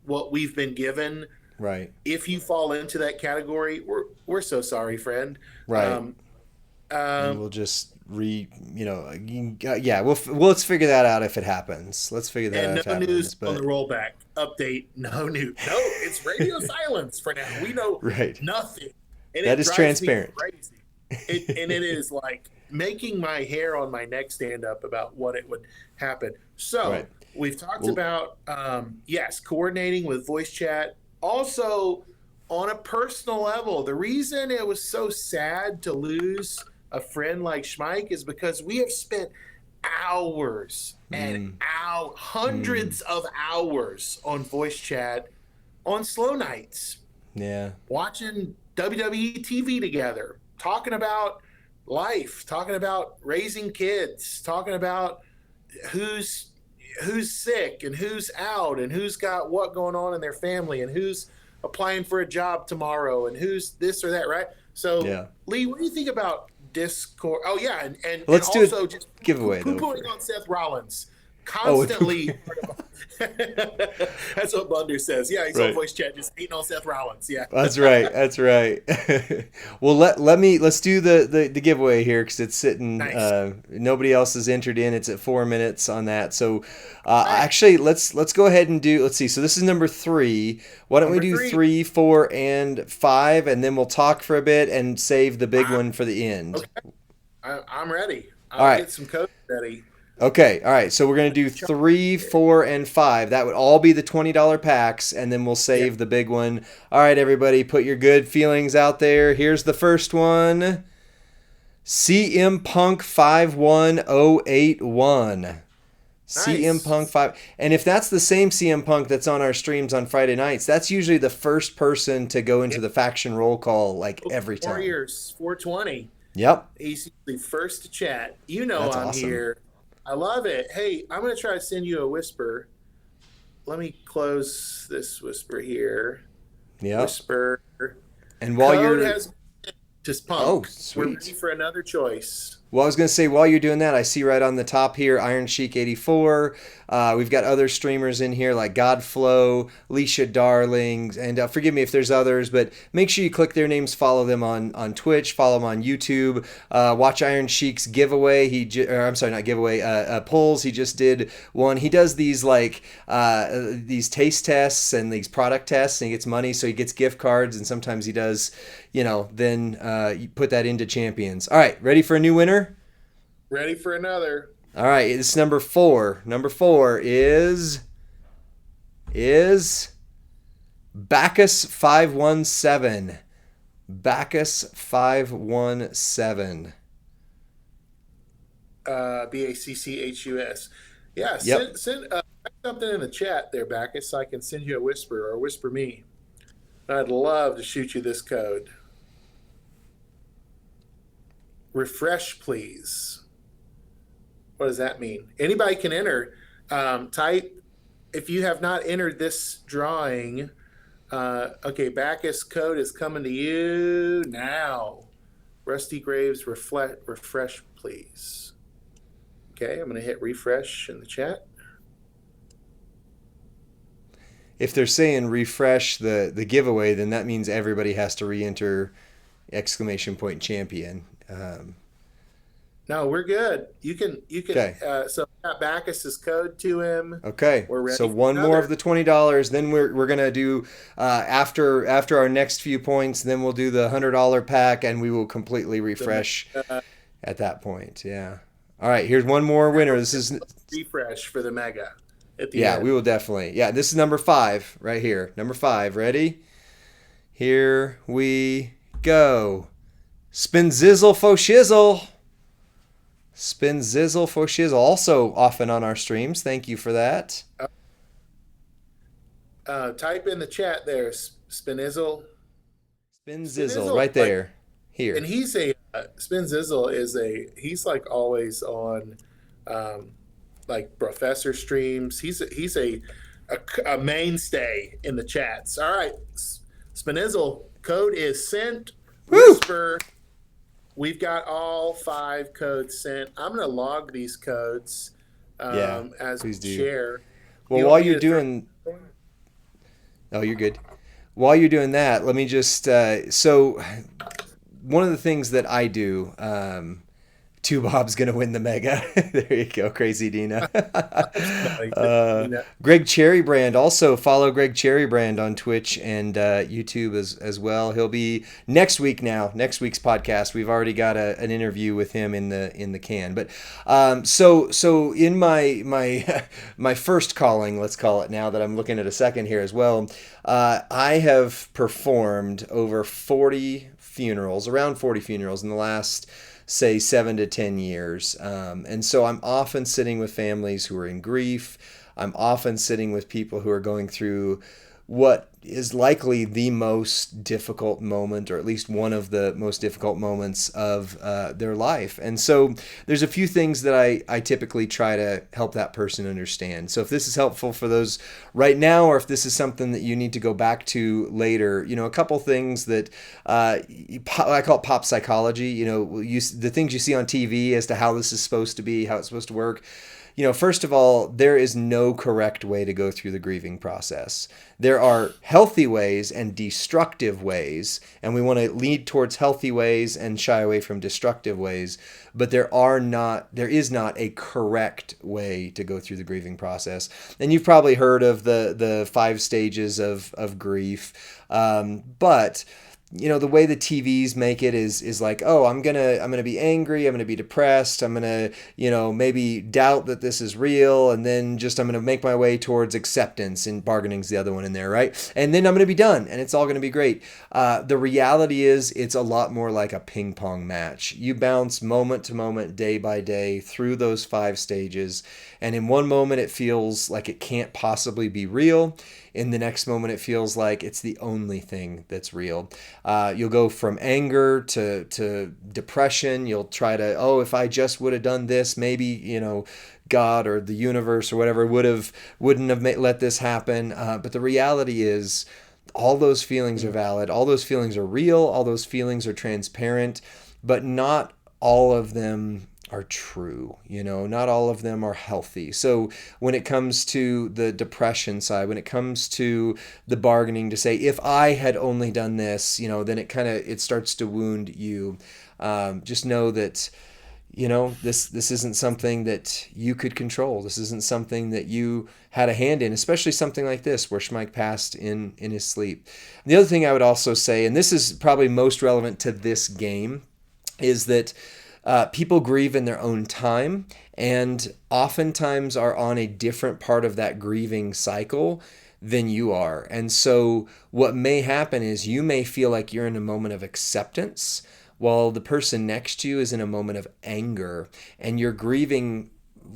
what we've been given. Right. If you fall into that category, we're so sorry, friend. Right. Um, And um, we'll just yeah, let's figure that out if it happens. Let's figure that out and if it no happens. news on the But rollback update. No news. No, it's radio silence for now. We know right. nothing, and That it is drives me transparent. crazy. It is like making my hair on my neck stand up about what it would happen. Right. So we've talked Well, about yes, coordinating with voice chat. Also, on a personal level, the reason it was so sad to lose a friend like Schmike is because we have spent hours and mm, mm, hundreds of hours on voice chat on slow nights, yeah. watching WWE TV together, talking about life, talking about raising kids, talking about who's who's sick and who's out and who's got what going on in their family and who's applying for a job tomorrow and who's this or that, right? So, Yeah. Lee, what do you think about Discord? Oh yeah, and Let's do a also just giveaway though poo-pooing for. on Seth Rollins. Oh, Constantly part of that's what Bunder says. Yeah, he's on right. voice chat just hating on Seth Rollins. Yeah. That's right. That's right. Well, let's do the giveaway here because it's sitting. Nice. Nobody else has entered in. It's at 4 minutes on that. So, Right. actually, let's go ahead and do. Let's see. So this is number three. Why don't we Number do three. 3, 4, and 5, and then we'll talk for a bit and save the big I, one for the end. okay. I'm ready. All I'll right. get some code ready. Okay, all right. So we're gonna do 3, 4, and 5. That would all be the $20 packs, and then we'll Yeah. save the big one. All right, everybody, put your good feelings out there. Here's the first one: CM Punk 51081. CM Punk Nice. 5. And if that's the same CM Punk that's on our streams on Friday nights, that's usually the first person to go Yeah. into the faction roll call like every time. Warriors 420. Yep, He's the first to chat. You know that's I'm awesome. here. I love it. Hey, I'm gonna try to send you a whisper. Let me close this whisper here. Yep. Whisper. And while Code you're. has just Oh, punk. We're ready sweet. for another choice. Well, I was going to say, while you're doing that, I see right on the top here, Iron Sheik 84. We've got other streamers in here like Godflow, Leisha Darlings, and forgive me if there's others, but make sure you click their names, follow them on Twitch, follow them on YouTube. Watch Iron Sheik's giveaway. I'm sorry, not giveaway, polls. He just did one. He does these like these taste tests and these product tests, and he gets money, so he gets gift cards, and sometimes he does, then you put that into champions. All right, ready for a new winner? Ready for another. All right, it's number 4. Number 4 is Bacchus 517. Bacchus 517. BACCHUS. Yeah, Yep. send something in the chat there, Bacchus, so I can send you a whisper or whisper me. I'd love to shoot you this code. Refresh, please. What does that mean? Anybody can enter. Type if you have not entered this drawing. Okay, Bacchus code is coming to you now. Rusty Graves, refresh, please. Okay, I'm going to hit refresh in the chat. If they're saying refresh the giveaway, then that means everybody has to re-enter exclamation point champion. No, we're good. You can. Okay. So I got Bacchus's code to him. Okay. We're So ready for one more of another. the $20. Then we're gonna do after our next few points. Then we'll do the $100 pack, and we will completely The refresh at that point. Yeah. All right. Here's one more winner. This is refresh for the mega at the yeah. We end. will definitely. Yeah. This is number 5 right here. Number 5. Ready? Here we go. Spin zizzle faux shizzle. Spin zizzle faux shizzle. Also often on our streams. Thank you for that. Type in the chat there, Spinizzle. Spin zizzle Spinizzle, right like, there. and Here. he's a Spinzizzle is he's like always on, um, like professor streams. He's a mainstay in the chats. All right, Spinizzle code is sent. Woo! Whisper. We've got all 5 codes sent. I'm gonna log these codes Yeah. as we Please do. share. Well, You want while me you're to throw- doing, oh, you're good. While you're doing that, let me just. So, one of the things that I do, Two Bob's gonna win the mega. There you go, crazy Dina. Greg Cherrybrand, also follow Greg Cherrybrand on Twitch and YouTube as well. He'll be next week now. Next week's podcast, we've already got an interview with him in the can. But so in my my first calling, let's call it now that I'm looking at a second here as well. I have performed over 40 funerals, around 40 funerals in the last, say, 7 to 10 years. And so I'm often sitting with families who are in grief. I'm often sitting with people who are going through what is likely the most difficult moment, or at least one of the most difficult moments of their life. And so there's a few things that I typically try to help that person understand. So if this is helpful for those right now, or if this is something that you need to go back to later, a couple things that I call it pop psychology, the things you see on TV as to how this is supposed to be, how it's supposed to work. First of all, there is no correct way to go through the grieving process. There are healthy ways and destructive ways, and we want to lead towards healthy ways and shy away from destructive ways. But there is not a correct way to go through the grieving process. And you've probably heard of the 5 stages of grief, but the way the TVs make it is like, oh, I'm gonna be angry, I'm gonna be depressed, I'm gonna maybe doubt that this is real, and then just I'm gonna make my way towards acceptance, and bargaining's the other one in there, right? And then I'm gonna be done, and it's all gonna be great. The reality is, it's a lot more like a ping pong match. You bounce moment to moment, day by day, through those 5 stages, and in one moment it feels like it can't possibly be real. In the next moment, it feels like it's the only thing that's real. You'll go from anger to depression. You'll try to, if I just would have done this, maybe, God or the universe or whatever wouldn't have let this happen. But the reality is, all those feelings are valid. All those feelings are real. All those feelings are transparent. But not all of them are true. Not all of them are healthy. So when it comes to the depression side, when it comes to the bargaining to say, if I had only done this, then it starts to wound you. Just know that this isn't something that you could control. This isn't something that you had a hand in, especially something like this where Schmike passed in his sleep. And the other thing I would also say, and this is probably most relevant to this game, is that people grieve in their own time, and oftentimes are on a different part of that grieving cycle than you are. And so what may happen is you may feel like you're in a moment of acceptance, while the person next to you is in a moment of anger, and your grieving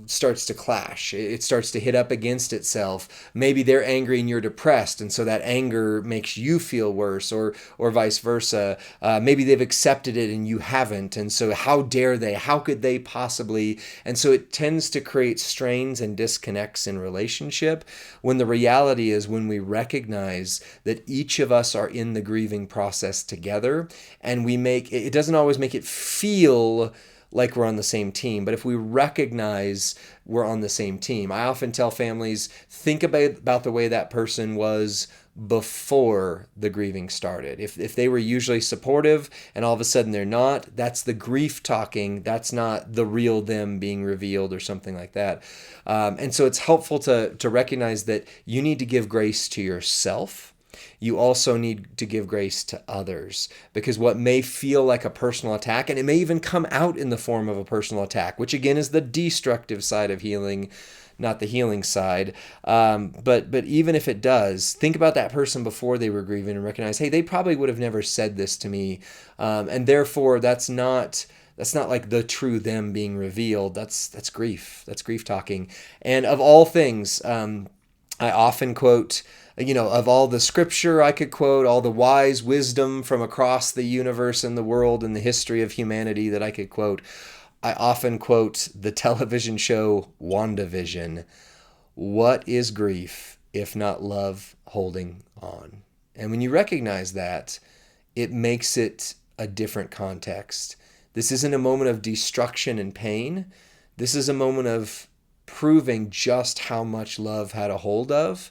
starts to clash. It starts to hit up against itself. Maybe they're angry and you're depressed, and so that anger makes you feel worse, or vice versa. Maybe they've accepted it and you haven't, and so how dare they? How could they possibly? And so it tends to create strains and disconnects in relationship, when the reality is, when we recognize that each of us are in the grieving process together, and it doesn't always make it feel like we're on the same team, but if we recognize we're on the same team. I often tell families, think about the way that person was before the grieving started. If they were usually supportive and all of a sudden they're not, that's the grief talking. That's not the real them being revealed or something like that. And so it's helpful to recognize that you need to give grace to yourself. You also need to give grace to others, because what may feel like a personal attack, and it may even come out in the form of a personal attack, which again is the destructive side of healing, not the healing side. But even if it does, think about that person before they were grieving and recognize, hey, they probably would have never said this to me, and therefore that's not like the true them being revealed. That's grief. That's grief talking. And of all things, I often quote, of all the scripture I could quote, all the wise wisdom from across the universe and the world and the history of humanity that I could quote, I often quote the television show WandaVision. What is grief if not love holding on? And when you recognize that, it makes it a different context. This isn't a moment of destruction and pain. This is a moment of proving just how much love had a hold of,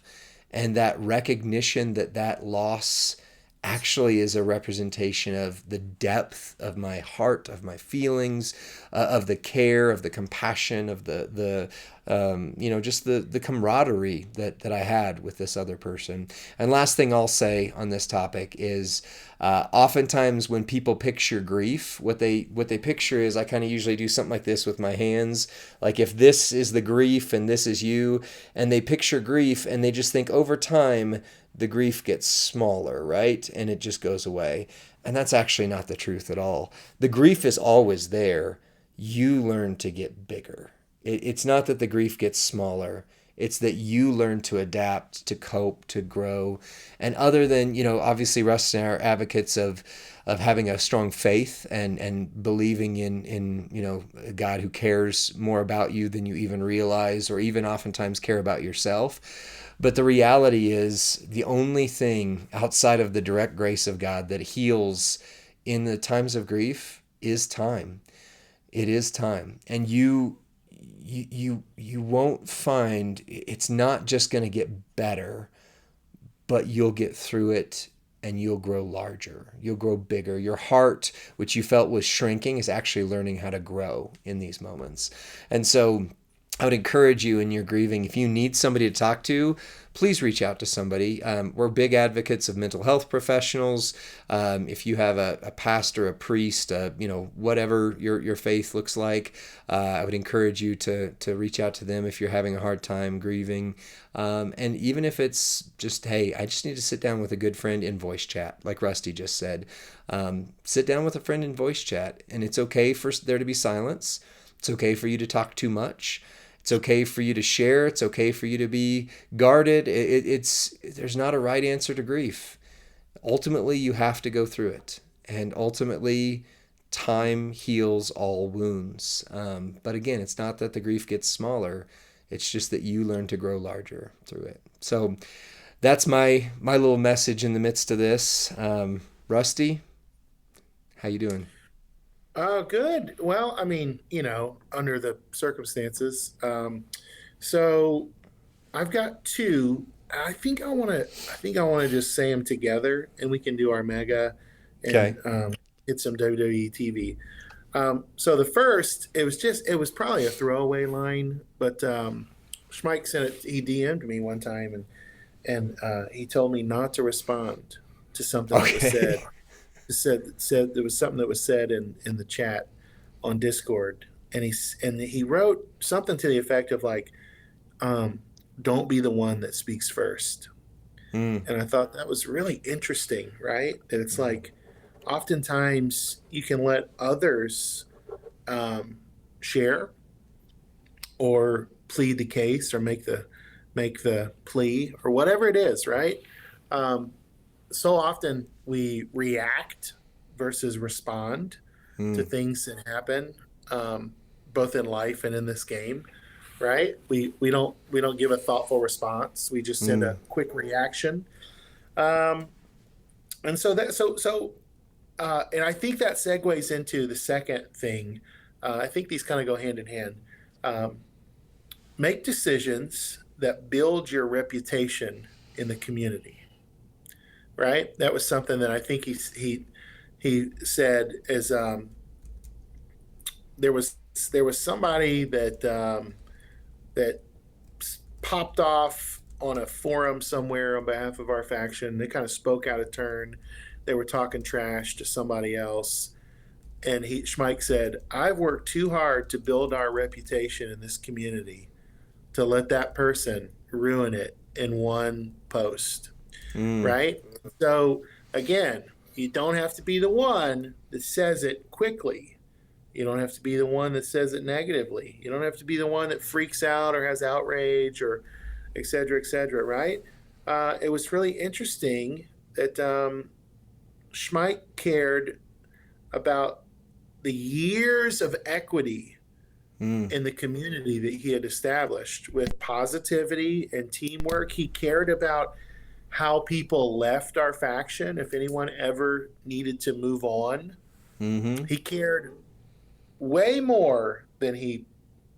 and that recognition that loss actually is a representation of the depth of my heart, of my feelings, of the care, of the compassion, of the just the camaraderie that I had with this other person. And last thing I'll say on this topic is, oftentimes when people picture grief, what they picture is, I kind of usually do something like this with my hands, like if this is the grief and this is you, and they picture grief and they just think over time the grief gets smaller, right? And it just goes away. And that's actually not the truth at all. The grief is always there. You learn to get bigger. It's not that the grief gets smaller. It's that you learn to adapt, to cope, to grow. And other than, obviously Russ and I are advocates of having a strong faith and believing in a God who cares more about you than you even realize, or even oftentimes care about yourself. But the reality is, the only thing outside of the direct grace of God that heals in the times of grief is time. It is time. And you won't find, it's not just going to get better, but you'll get through it and you'll grow larger. You'll grow bigger. Your heart, which you felt was shrinking, is actually learning how to grow in these moments. And so I would encourage you in your grieving, if you need somebody to talk to, please reach out to somebody. We're big advocates of mental health professionals. If you have a pastor, a priest, whatever your faith looks like, I would encourage you to reach out to them if you're having a hard time grieving. And even if it's just, hey, I just need to sit down with a good friend in voice chat, like Rusty just said. Sit down with a friend in voice chat, and it's okay for there to be silence. It's okay for you to talk too much. It's okay for you to share. It's okay for you to be guarded. There's not a right answer to grief. Ultimately, you have to go through it. And ultimately, time heals all wounds. But again, it's not that the grief gets smaller. It's just that you learn to grow larger through it. So that's my little message in the midst of this. Rusty, how you doing? Oh, good. Well, I mean, under the circumstances. So I've got two. I think I want to. I think I want to just say them together, and we can do our mega and Okay. get some WWE TV. So the first, it was probably a throwaway line, but Schmike sent it. He DM'd me one time, and he told me not to respond to something that was Okay. said. Said there was something that was said in the chat on Discord, and he wrote something to the effect of like, "Don't be the one that speaks first." Mm. And I thought that was really interesting, right? That it's like, oftentimes you can let others share or plead the case or make the plea or whatever it is, right? So often we react versus respond to Mm. things that happen, both in life and in this game, right? We don't give a thoughtful response. We just send a Mm. quick reaction, um, and so that so so and I think that segues into the second thing I think these kind of go hand in hand. Um, Make decisions that build your reputation in the community. Right? That was something that I think he said as there was there was somebody that popped off on a forum somewhere on behalf of our faction. They kind of spoke out of turn. They were talking trash to somebody else, and Schmike said, "I've worked too hard to build our reputation in this community to let that person ruin it in one post." Mm, Right? So again, you don't have to be the one that says it quickly. You don't have to be the one that says it negatively. You don't have to be the one that freaks out or has outrage or et cetera, right? It was really interesting that Schmike cared about the years of equity mm, in the community that he had established with positivity and teamwork. He cared about how people left our faction if anyone ever needed to move on. mm-hmm. He cared way more than he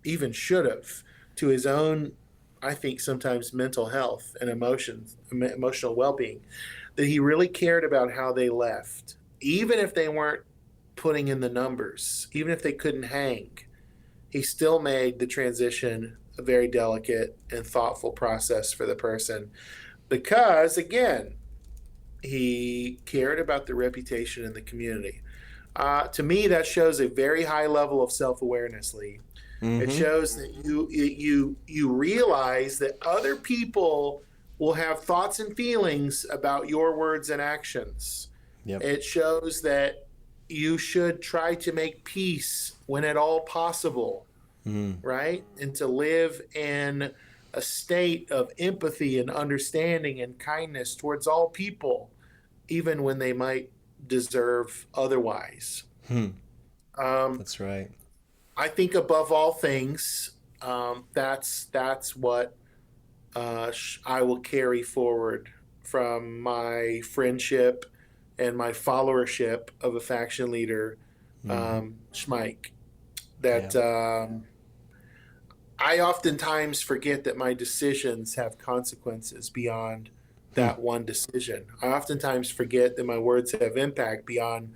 even should have to his own, I think, sometimes mental health and emotional well-being, that he really cared about how they left, even if they weren't putting in the numbers, even if they couldn't hang. He still made the transition a very delicate and thoughtful process for the person because, again, he cared about the reputation in the community. To me, that shows a very high level of self-awareness, Lee. It Mm-hmm. shows that you realize that other people will have thoughts and feelings about your words and actions. Yep. It shows that you should try to make peace when at all possible, Mm, right? And to live in a state of empathy and understanding and kindness towards all people, even when they might deserve otherwise. hmm. Um, That's right. I think above all things, that's what I will carry forward from my friendship and my followership of a faction leader, Mm-hmm. Schmike. Yeah. That I oftentimes forget that my decisions have consequences beyond Hmm. that one decision. I oftentimes forget that my words have impact beyond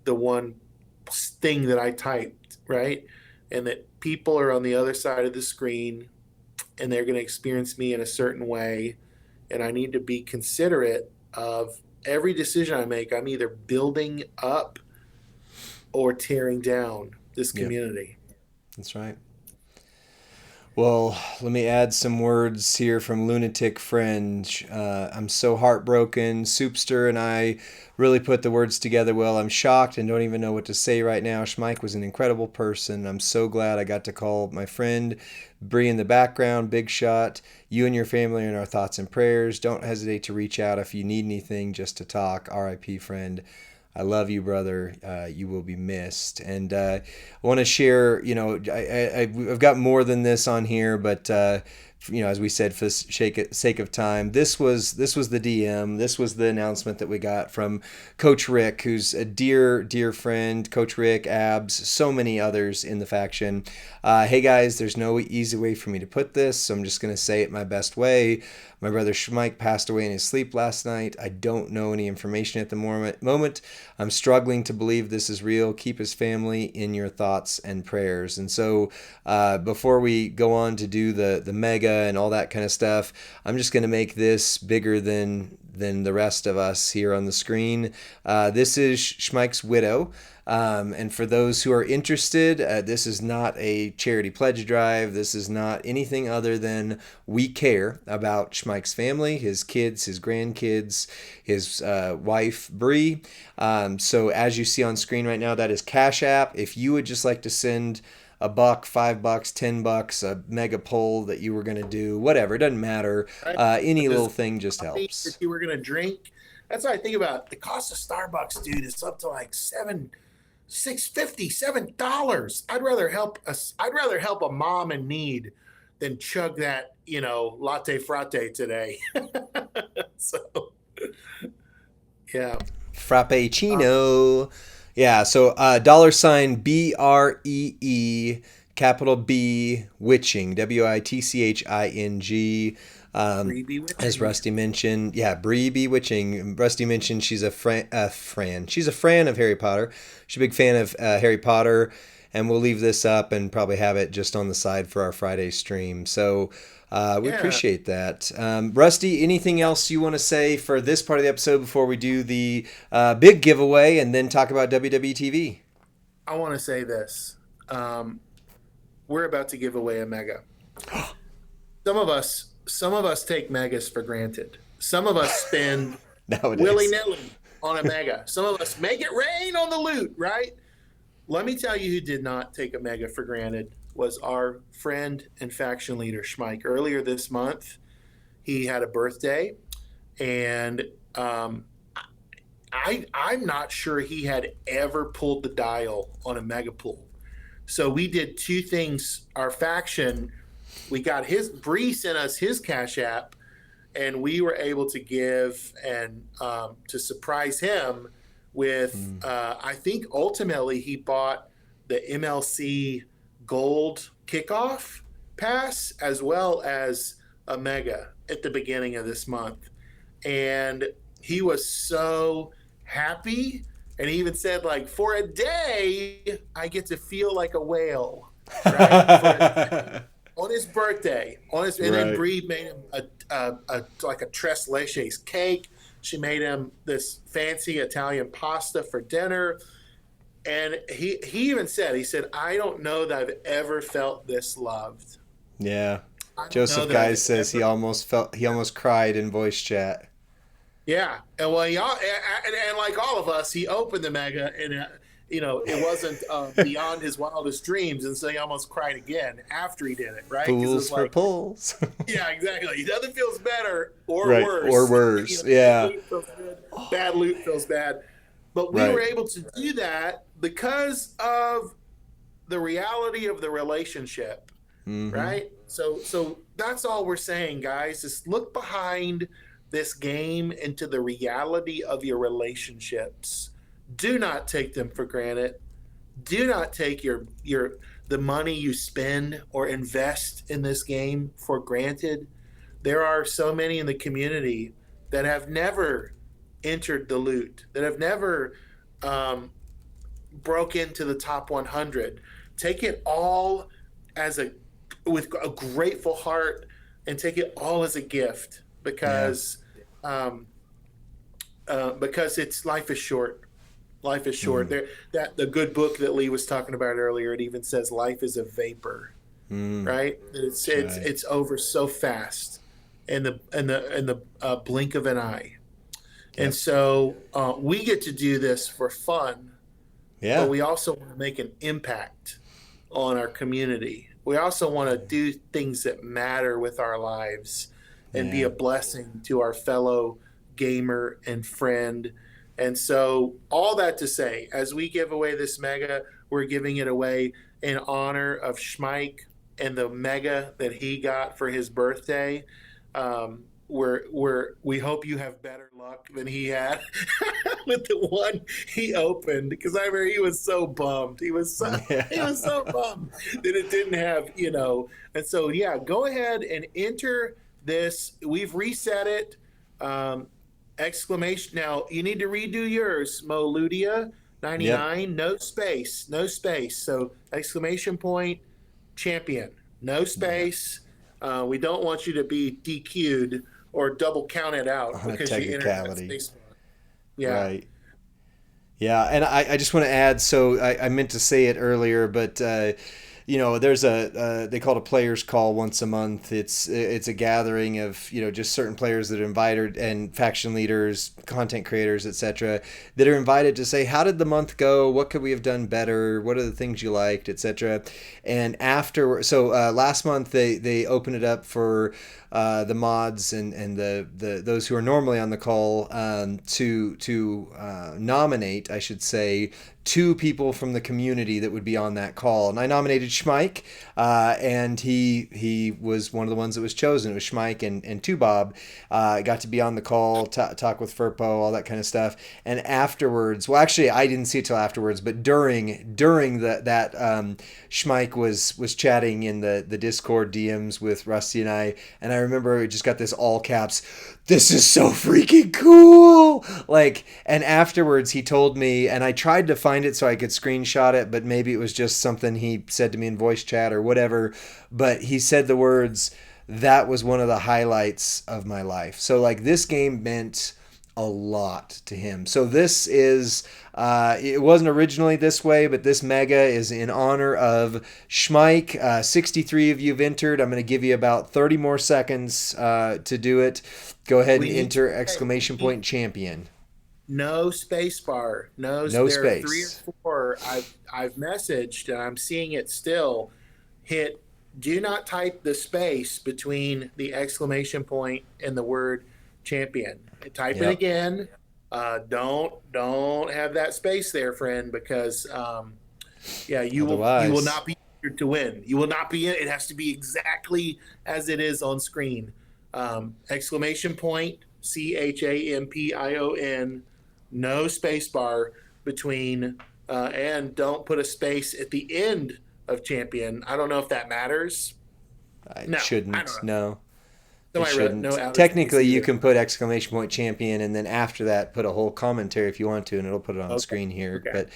the one thing that I typed, right? And that people are on the other side of the screen and they're going to experience me in a certain way. And I need to be considerate of every decision I make. I'm either building up or tearing down this Yep. community. That's right. Well, let me add some words here from Lunatic Fringe. I'm so heartbroken. Soupster and I really put the words together well. I'm shocked and don't even know what to say right now. Schmike was an incredible person. I'm so glad I got to call my friend Bree in the background. Big shot. You and your family are in our thoughts and prayers. Don't hesitate to reach out if you need anything just to talk. RIP, friend. I love you, brother. You will be missed. And I want to share, I've got more than this on here, but as we said, for the sake of time, this was the DM. This was the announcement that we got from Coach Rick, who's a dear friend. Coach Rick, Abs, so many others in the faction. Hey guys, there's no easy way for me to put this, so I'm just gonna say it my best way. My brother Schmike passed away in his sleep last night. I don't know any information at the moment. I'm struggling to believe this is real. Keep his family in your thoughts and prayers. And so, before we go on to do the mega and all that kind of stuff, I'm just going to make this bigger than the rest of us here on the screen. This is Schmike's widow. And for those who are interested, this is not a charity pledge drive. This is not anything other than we care about Schmike's family, his kids, his grandkids, his wife, Bree. So as you see on screen right now, that is Cash App. If you would just like to send $1, $5, $10, a mega poll that you were going to do, whatever, it doesn't matter. Right? Any This little thing just that helps. you were going to drink. That's what I think about. The cost of Starbucks, dude, is up to like $6.50, $7. I'd rather help a mom in need than chug that, latte frate today. So, yeah. Frappuccino. Yeah, so $ BREE capital B witching WITCHING. Bree As Bewitching. Rusty mentioned, yeah, Bree Bewitching. Rusty mentioned she's a Fran. She's a Fran of Harry Potter. She's a big fan of Harry Potter, and we'll leave this up and probably have it just on the side for our Friday stream. So we Yeah, appreciate that. Rusty, anything else you want to say for this part of the episode before we do the big giveaway and then talk about WWE TV? I want to say this. Um, we're about to give away a mega. Some of us take megas for granted. Some of us spend willy Nowadays. nilly on a mega. Some of us make it rain on the loot, right? Let me tell you who did not take a mega for granted was our friend and faction leader Schmike. Earlier this month, he had a birthday, and I'm not sure he had ever pulled the dial on a mega pool. So we did two things. Our faction, we got his Bree sent us his Cash App, and we were able to give and to surprise him with. I think ultimately he bought the MLC Gold Kickoff Pass as well as a Mega at the beginning of this month, and he was so happy. And he even said, like, for a day, I get to feel like a whale, right? For a day on his birthday, and then Right. Bree made him like a tres leches cake. She made him this fancy Italian pasta for dinner, and he even said, I don't know that I've ever felt this loved. Yeah. I don't know Joseph that I've Guys says ever. he almost cried in voice chat. Yeah, and well, and like all of us, he opened the mega, and it wasn't beyond his wildest dreams, and so he almost cried again after he did it, right? Because Fools it's for like, pulls. yeah, exactly. Nothing feels better or Right. Or worse. worse. Good Yeah. loot feels good, bad loot feels bad. But we were Right. able to do that because of the reality of the relationship, Mm-hmm. right? So that's all we're saying, guys. Just look behind this game into the reality of your relationships. Do not take them for granted. Do not take your the money you spend or invest in this game for granted. There are so many in the community that have never entered the loot, that have never um, broke into the top 100. Take it all as a with a grateful heart, and take it all as a gift Yeah. um, because it's life is short. Life is short. Mm. There, that the good book that Lee was talking about earlier. It even says life is a vapor, Mm. right? It's That's it's right. it's over so fast in the blink of an eye. And Yep. so we get to do this for fun, but Yeah. we also want to make an impact on our community. We also want to do things that matter with our lives and be Yeah. a blessing to our fellow gamer and friend. And so, all that to say, as we give away this mega, we're giving it away in honor of Schmike and the mega that he got for his birthday. We hope you have better luck than he had with the one he opened, because I remember he was so bummed. He was Yeah. so bummed that it didn't have. And so yeah, go ahead and enter this. We've reset it. Um, exclamation! Now you need to redo yours, Moludia Yep. 99. No space, no space. So exclamation point champion, no Yeah. space. We don't want you to be DQ'd or double counted out On a because you entered that technicality. space. Yeah. Right. Yeah, and I just want to add. So I meant to say it earlier, but there's they call it a players call once a month. It's a gathering of just certain players that are invited and faction leaders, content creators, etc. that are invited to say how did the month go, what could we have done better, what are the things you liked, etc. And after last month they opened it up for the mods and the those who are normally on the call to nominate, I should say, two people from the community that would be on that call. And I nominated Schmike, and he was one of the ones that was chosen. It was Schmike and Two Bob. Got to be on the call, talk with Furpo, all that kind of stuff. And afterwards, well, actually, I didn't see it till afterwards, but during that Schmike was chatting in the Discord DMs with Rusty and I remember it just got this all caps, "This is so freaking cool!" Like, and afterwards he told me, and I tried to find it so I could screenshot it, but maybe it was just something he said to me in voice chat or whatever. But he said the words, "That was one of the highlights of my life." So like this game meant a lot to him. So this is, it wasn't originally this way, but this mega is in honor of Schmike. 63 of you have entered. I'm going to give you about 30 more seconds to do it. Go ahead and enter exclamation point champion. No space bar. No there space. Are 3 or 4 I've messaged, and I'm seeing it still. Hit do not type the space between the exclamation point and the word champion. Type it again. Don't have that space there, friend, because you will not be here to win. You will not be in. It has to be exactly as it is on screen. Exclamation point CHAMPION. No space bar between, and don't put a space at the end of champion. I don't know if that matters. It shouldn't. No. No, technically, you can put exclamation point champion, and then after that, put a whole commentary if you want to, and it'll put it on screen here. Okay.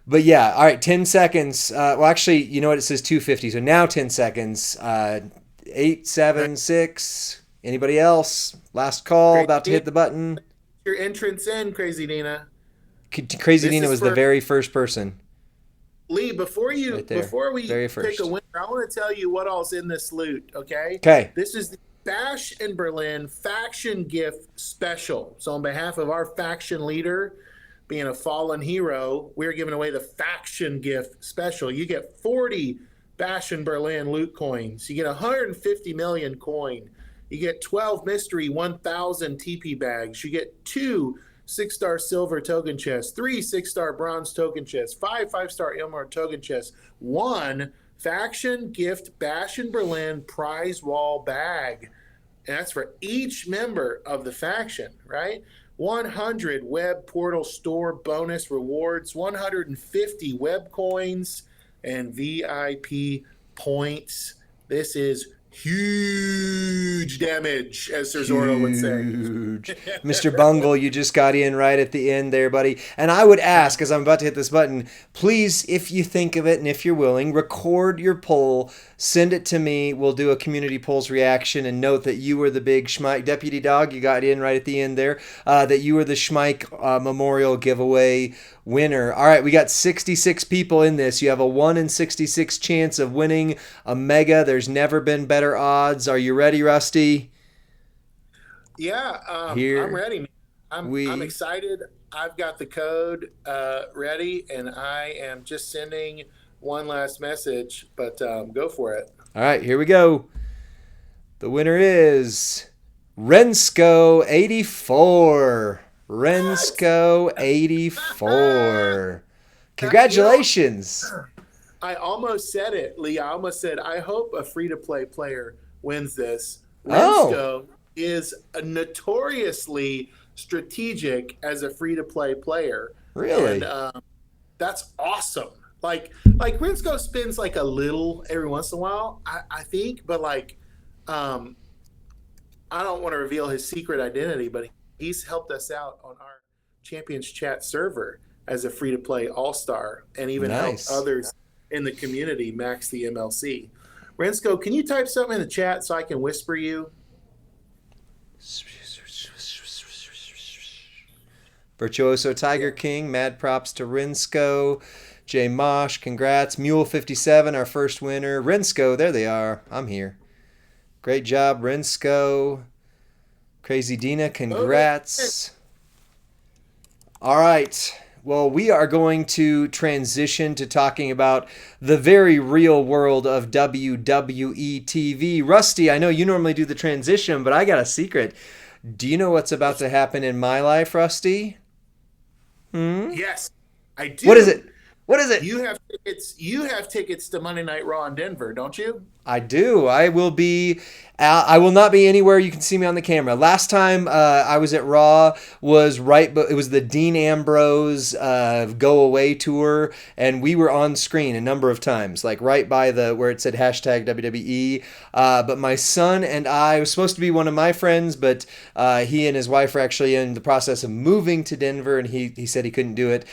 But yeah, all right, 10 seconds. Well, actually, you know what? It says 2:50, so now 10 seconds. 8, 7, 6. Anybody else? Last call, Crazy about to hit the button. Your entrance in, Crazy Dina. Crazy Dina was the very first person. Lee, before we pick a winner, I want to tell you what all's in this loot, okay? Okay. This is the Bash in Berlin faction gift special. So on behalf of our faction leader, being a fallen hero, we're giving away the faction gift special. You get 40 Bash in Berlin loot coins. You get 150 million coin. You get 12 mystery 1,000 TP bags. You get 2 6-star silver token chests, 3 6-star bronze token chests, 5 5-star emerald token chests, 1 faction gift Bash in Berlin prize wall bag. And that's for each member of the faction, right? 100 web portal store bonus rewards, 150 web coins, and VIP points. This is huge damage, as Sir Zorro would say. Mr. Bungle, you just got in right at the end there, buddy. And I would ask, as I'm about to hit this button, please, if you think of it and if you're willing, record your poll, send it to me. We'll do a community polls reaction, and note that you were the big Schmike Deputy Dog. You got in right at the end there. That you were the Schmike Memorial giveaway winner. All right, we got 66 people in this. You have a 1 in 66 chance of winning a mega. There's never been better odds. Are you ready, Rusty? Yeah, I'm ready. I'm excited. I've got the code ready, and I am just sending one last message, but go for it. All right, here we go. The winner is Rensko84. Rensko84. Congratulations. I almost said it, Lee. I almost said, I hope a free-to-play player wins this. Rensko is a strategic as a free-to-play player. Really? And that's awesome. Like Rensko spins like a little every once in a while, I think, but I don't want to reveal his secret identity, but he's helped us out on our Champions Chat server as a free-to-play all-star, and even helped others in the community max the MLC. Rensko, can you type something in the chat so I can whisper you? Virtuoso Tiger King, mad props to Rensko. J Mosh, congrats. Mule57, our first winner. Rensko, there they are. I'm here. Great job, Rensko. Crazy Dina, congrats. All right. Well, we are going to transition to talking about the very real world of WWE TV. Rusty, I know you normally do the transition, but I got a secret. Do you know what's about to happen in my life, Rusty? Yes, I What is do. it? What is it? You have tickets. You have tickets to Monday Night Raw in Denver, don't you? I do. I will be. I will not be anywhere you can see me on the camera. Last time I was at Raw was right, but it was the Dean Ambrose Go Away tour, and we were on screen a number of times, like right by the where it said hashtag WWE. But my son and I was supposed to be one of my friends, but he and his wife are actually in the process of moving to Denver, and he said he couldn't do it.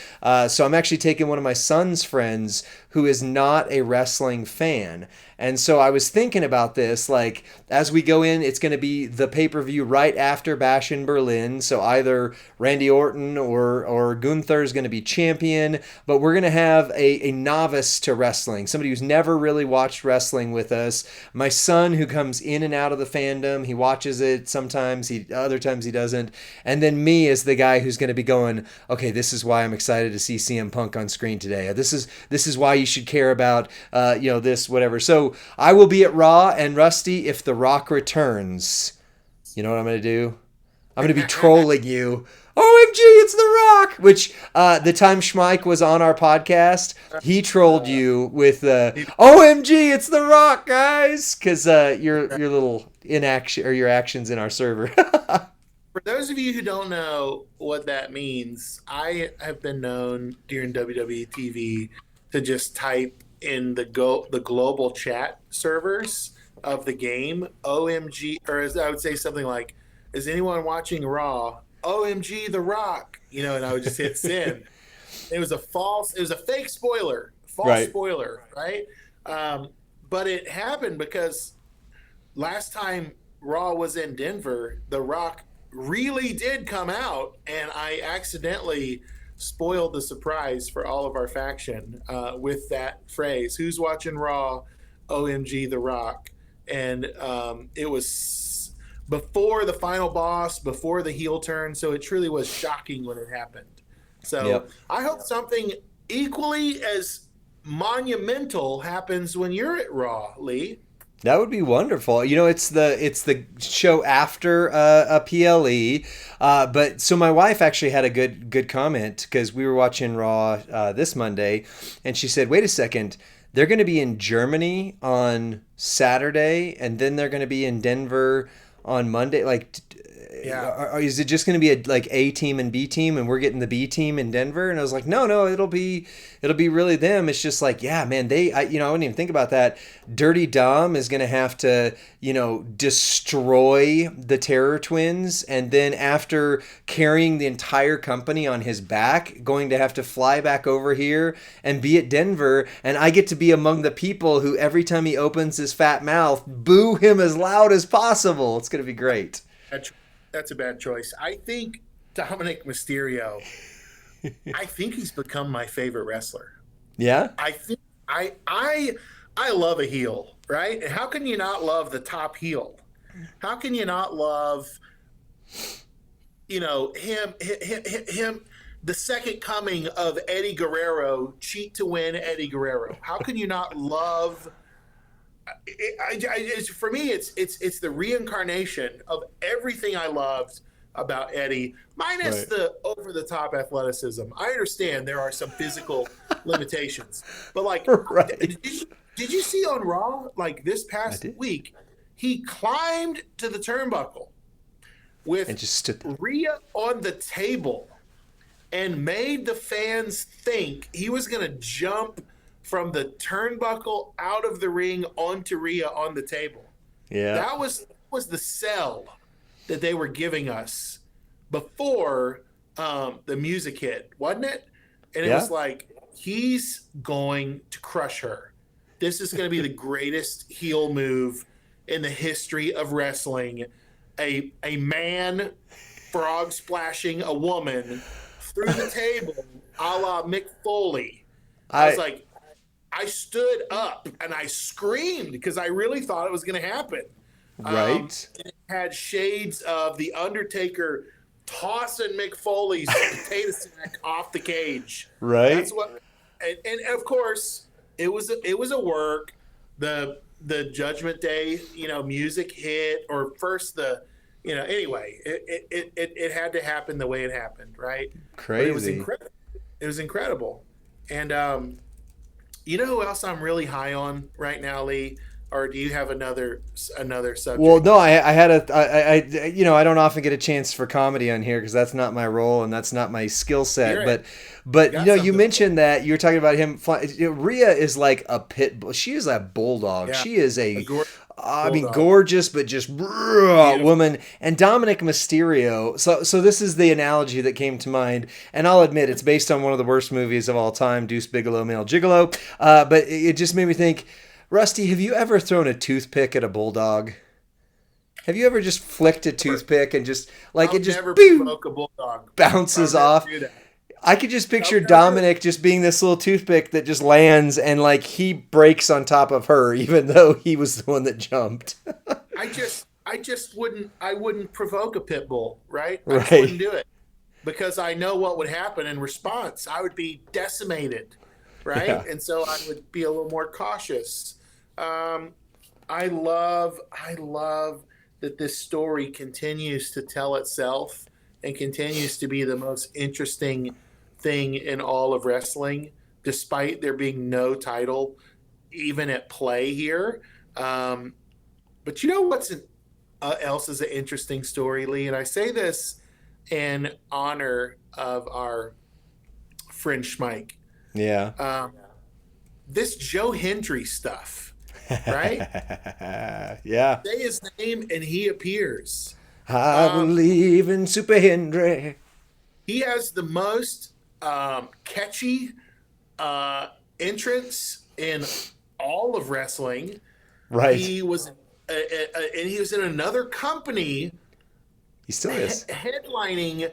So I'm actually taking one of my son's friends who is not a wrestling fan. And so I was thinking about this, like, as we go in, it's going to be the pay-per-view right after Bash in Berlin. So either Randy Orton or Gunther is going to be champion, but we're going to have a novice to wrestling, somebody who's never really watched wrestling with us. My son, who comes in and out of the fandom, he watches it sometimes, other times he doesn't. And then me as the guy who's going to be going, okay, this is why I'm excited to see CM Punk on screen today. This is why you should care about this whatever. So I will be at Raw, and Rusty, if The Rock returns, you know what I'm going to do? I'm going to be trolling you. OMG, it's The Rock! Which, the time Schmike was on our podcast, he trolled you with, OMG, it's The Rock, guys! Because your little inaction, or your actions in our server. For those of you who don't know what that means, I have been known during WWE TV to just type in the global chat servers of the game OMG, or as I would say something like, "Is anyone watching Raw? OMG, The Rock!" And I would just hit send. It was a fake spoiler, Right. spoiler, right? But it happened because last time Raw was in Denver, The Rock really did come out, and I accidentally spoiled the surprise for all of our faction with that phrase, "Who's watching Raw? OMG, The Rock." And it was before the final boss, before the heel turn, so it truly was shocking when it happened. So Yep. I hope something equally as monumental happens when you're at Raw, Lee. That would be wonderful. It's the show after a PLE. But so my wife actually had a good comment because we were watching Raw this Monday, and she said, "Wait a second, they're going to be in Germany on Saturday, and then they're going to be in Denver on Monday. Like, Yeah. is it just going to be like A team and B team, and we're getting the B team in Denver?" And I was like, no, it'll be really them. It's just like, yeah, man, I wouldn't even think about that. Dirty Dom is going to have to, destroy the Terror Twins, and then after carrying the entire company on his back, going to have to fly back over here and be at Denver, and I get to be among the people who every time he opens his fat mouth, boo him as loud as possible. It's going to be great. That's a bad choice. I think Dominic Mysterio, I think he's become my favorite wrestler. Yeah? I think I love a heel, right? And how can you not love the top heel? How can you not love him the second coming of Eddie Guerrero, cheat to win Eddie Guerrero? How can you not love for me, it's the reincarnation of everything I loved about Eddie, minus Right. the over the top athleticism. I understand there are some physical limitations, but like, Right. did you see on Raw like this I past did. week? He climbed to the turnbuckle with And just stood there. Rhea on the table and made the fans think he was going to jump from the turnbuckle out of the ring onto Rhea on the table. Yeah. That was the sell that they were giving us before the music hit, wasn't it? And it Yeah. was like, he's going to crush her. This is going to be the greatest heel move in the history of wrestling. A man frog splashing a woman through the table, a la Mick Foley. I was like, I stood up and I screamed because I really thought it was going to happen. Right. It had shades of The Undertaker tossing Mick Foley's potato sack off the cage. Right. That's what, and of course it was a work. The Judgment Day, music hit, or first anyway, it had to happen the way it happened, right? Crazy. But it was incredible. It was incredible. And you know who else I'm really high on right now, Lee? Or do you have another Well, subject? no, I had I don't often get a chance for comedy on here because that's not my role and that's not my skill set. You're it. You But got you something for mentioned that you were talking about him. Rhea is like a pit bull. She is a bulldog. yeah, She is a a, gorgeous I mean, bulldog, gorgeous but just beautiful. woman. And Dominic Mysterio. So this is the analogy that came to mind. And I'll admit it's based on one of the worst movies of all time, Deuce Bigelow, Male Gigolo. But it just made me think. Rusty, have you ever thrown a toothpick at a bulldog? Have you ever just flicked a toothpick and just like I'll it just never boom, provoke a bulldog. I'll bounces never off? do that. I could just I'll picture never do it. Dominic just being this little toothpick that just lands and like he breaks on top of her, even though he was the one that jumped. I wouldn't provoke a pit bull, right? I just Right. wouldn't do it because I know what would happen in response. I would be decimated, right? Yeah. And so I would be a little more cautious. Um, I love that this story continues to tell itself and continues to be the most interesting thing in all of wrestling, despite there being no title even at play here. Um, but you know else is an interesting story, Lee, and I say this in honor of our friend Schmike. Yeah. Um, this Joe Hendry stuff, right? Yeah. Say his name and he appears. I Um, believe in Super Hendry. he has the most catchy uh, entrance in all of wrestling. Right. He was, and he was in another company He still is. headlining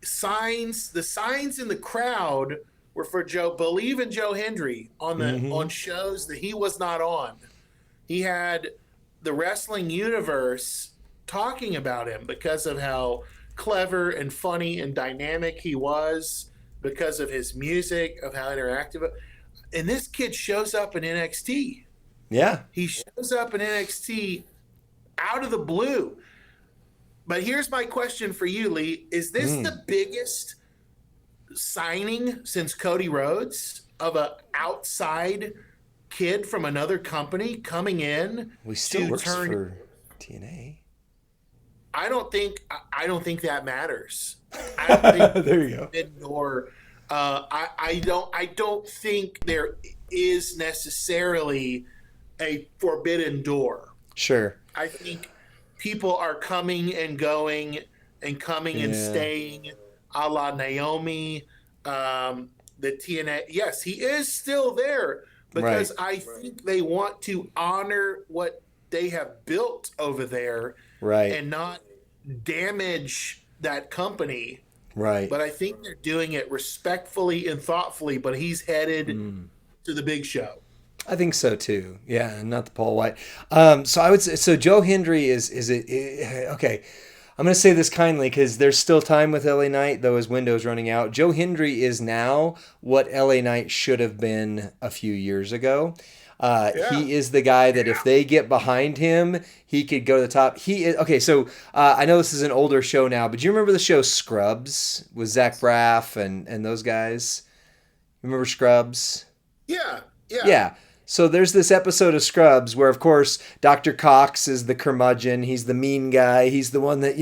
signs. The signs in the crowd were for Joe. Believe in Joe Hendry on Hmm. shows that he was not on. He had the wrestling universe talking about him because of how clever and funny and dynamic he was, because of his music, of how interactive. And this kid shows up in NXT. Yeah. He shows up in NXT out of the blue. But here's my question for you, Lee. Is this Mm. the biggest signing since Cody Rhodes of a outside kid from another company coming in Well, he still to works turn? for TNA. I don't think that matters. I don't think There you go. nor I don't think there is necessarily a forbidden door. Sure. I think people are coming and going and coming and Yeah. staying, a la Naomi. The TNA, yes, he is still there because Right. I think they want to honor what they have built over there Right. and not damage that company. Right. But I think they're doing it respectfully and thoughtfully. But he's headed to the big show. I think so too. Yeah, not the Paul White. So I would say so. Joe Hendry is it okay? I'm going to say this kindly because there's still time with LA Knight, though his window's running out. Joe Hendry is now what LA Knight should have been a few years ago. Yeah. He is the guy that if they get behind him, he could go to the top. He is okay. So I know this is an older show now, but do you remember the show Scrubs with Zach Braff and those guys? Remember Scrubs? Yeah. Yeah. Yeah. So there's this episode of Scrubs where, of course, Dr. Cox is the curmudgeon. He's the mean guy. He's the one that,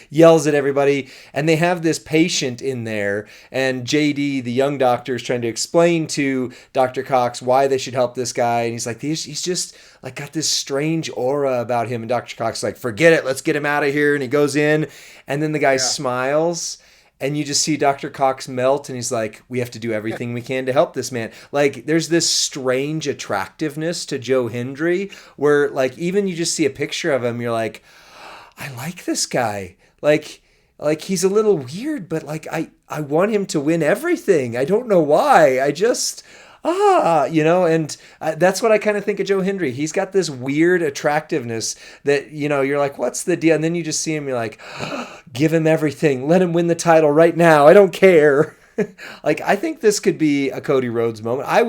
yells at everybody. And they have this patient in there. And JD, the young doctor, is trying to explain to Dr. Cox why they should help this guy. And he's like, he's just like got this strange aura about him. And Dr. Cox is like, forget it. Let's get him out of here. And he goes in. And then the guy smiles. And you just see Dr. Cox melt, and he's like, we have to do everything we can to help this man. Like, there's this strange attractiveness to Joe Hendry where, like, even you just see a picture of him, you're like, I like this guy. Like he's a little weird, but, like, I want him to win everything. I don't know why. I just... and that's what I kind of think of Joe Hendry. He's got this weird attractiveness that, you're like, what's the deal? And then you just see him, you're like, give him everything. Let him win the title right now. I don't care. Like, I think this could be a Cody Rhodes moment. I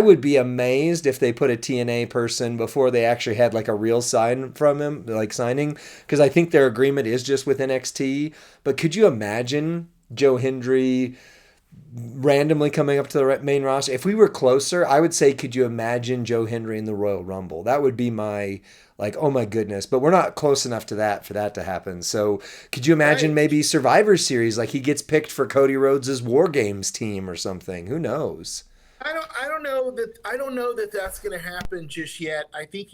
would be amazed if they put a TNA person before they actually had like a real sign from him, like signing, because I think their agreement is just with NXT. But could you imagine Joe Hendry randomly coming up to the main roster. If we were closer, I would say, could you imagine Joe Hendry in the Royal Rumble? That would be my, like, oh my goodness. But we're not close enough to that for that to happen. So could you imagine Right. maybe Survivor Series, like he gets picked for Cody Rhodes' War Games team or something? Who knows? I don't know that that's going to happen just yet. I think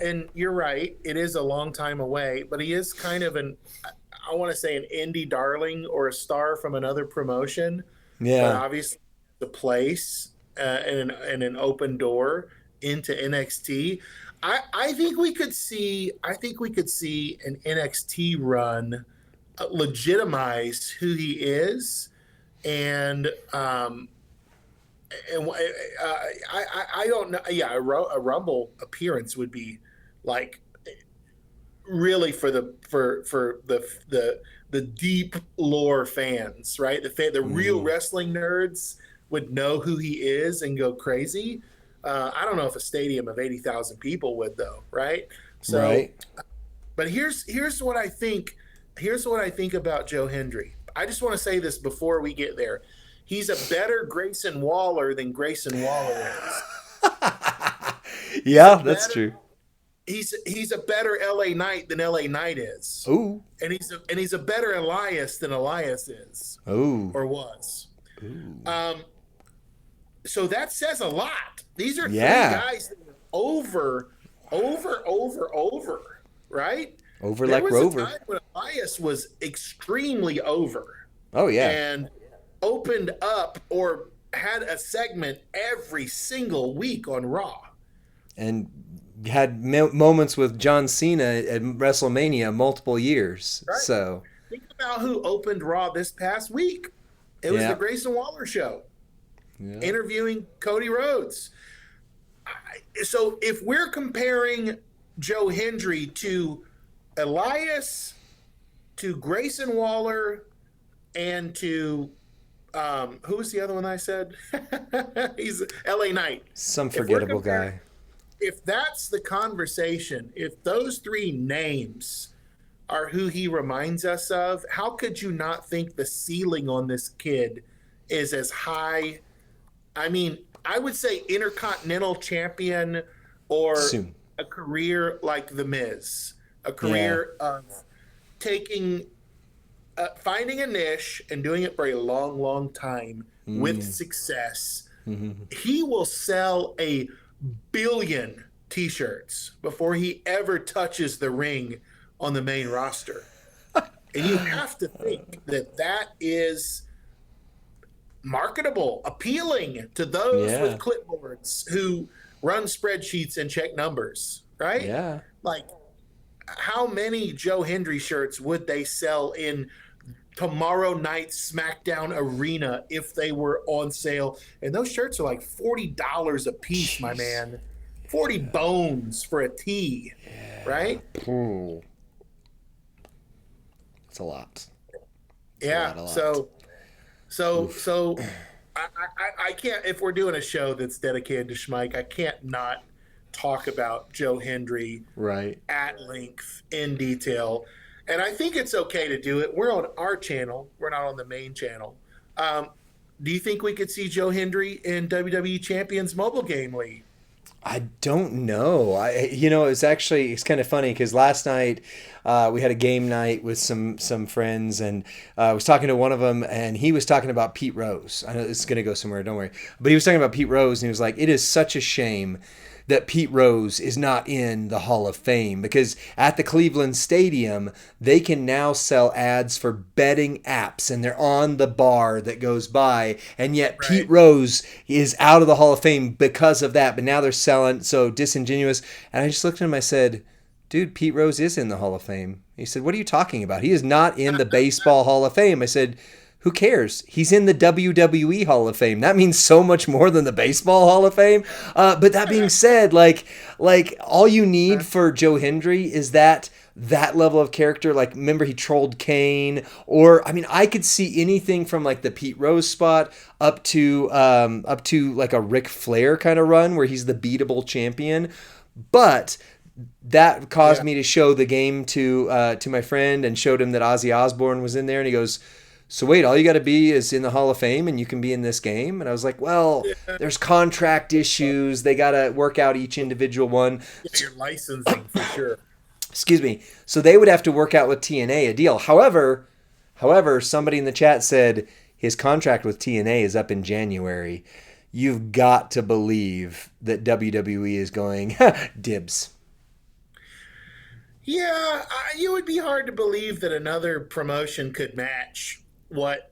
and you're right. It is a long time away, but he is kind of I want to say an indie darling or a star from another promotion, but Yeah. obviously the place and an open door into NXT. I think we could see an NXT run legitimize who he is, and I don't know. Yeah, a Rumble appearance would be like really for the deep lore fans, right? The real Mm. wrestling nerds would know who he is and go crazy. I don't know if a stadium of 80,000 people would, though, right? So, Right. but here's what I think. Here's what I think about Joe Hendry. I just want to say this before we get there. He's a better Grayson Waller than Grayson Waller is. He's a Yeah, that's better true. he's a better LA Knight than LA Knight is. Ooh. And he's a better Elias than Elias is Ooh. or was. Ooh. Um, so that says a lot. These are three Yeah. guys that are over, right? Over There like was a Rover. time when Elias was extremely over Oh yeah. and opened up or had a segment every single week on Raw. And had moments with John Cena at WrestleMania multiple years. Right. So Think about who opened Raw this past week. It was the yeah. Grayson Waller show, Yeah. interviewing Cody Rhodes. So if we're comparing Joe Hendry to Elias, to Grayson Waller, and to who was the other one I said? He's LA Knight. Some If we're forgettable comparing, guy. if that's the conversation, if those three names are who he reminds us of, how could you not think the ceiling on this kid is as high? I mean, I would say Intercontinental Champion or Soon. a career like The Miz, a Yeah. career of taking, finding a niche and doing it for a long, long time with success. Mm-hmm. He will sell a billion t-shirts before he ever touches the ring on the main roster. And you have to think that that is marketable, appealing to those Yeah. with clipboards who run spreadsheets and check numbers, right? Yeah. Like, how many Joe Hendry shirts would they sell in tomorrow night SmackDown Arena if they were on sale? And those shirts are like $40 a piece, my man. 40 bones for a tee, right? Ooh. It's a lot. Yeah. a lot. So I can't, if we're doing a show that's dedicated to Schmike, I can't not talk about Joe Hendry Right. at length in detail. And I think it's okay to do it. We're on our channel. We're not on the main channel. Do you think we could see Joe Hendry in WWE Champions Mobile Game League? I don't know. It's kind of funny because last night we had a game night with some friends, and I was talking to one of them, and he was talking about Pete Rose. I know it's going to go somewhere, don't worry. But he was talking about Pete Rose, and he was like, "It is such a shame that Pete Rose is not in the Hall of Fame because at the Cleveland Stadium, they can now sell ads for betting apps and they're on the bar that goes by. And yet Right. Pete Rose is out of the Hall of Fame because of that. But now they're selling so disingenuous." And I just looked at him, I said, "Dude, Pete Rose is in the Hall of Fame." He said, "What are you talking about? He is not in the Baseball Hall of Fame." I said, "Who cares? He's in the WWE Hall of Fame. That means so much more than the Baseball Hall of Fame." But that being said, like all you need for Joe Hendry is that level of character. Like, remember he trolled Kane, or I mean, I could see anything from like the Pete Rose spot up to like a Ric Flair kind of run where he's the beatable champion. But that caused me to show the game to my friend and showed him that Ozzy Osbourne was in there, and he goes, so wait, all you got to be is in the Hall of Fame and you can be in this game. And I was like, well, Yeah, there's contract issues. They got to work out each individual one. yeah, your licensing for sure. Excuse me. So they would have to work out with TNA a deal. However, somebody in the chat said his contract with TNA is up in January. You've got to believe that WWE is going dibs. Yeah, it would be hard to believe that another promotion could match what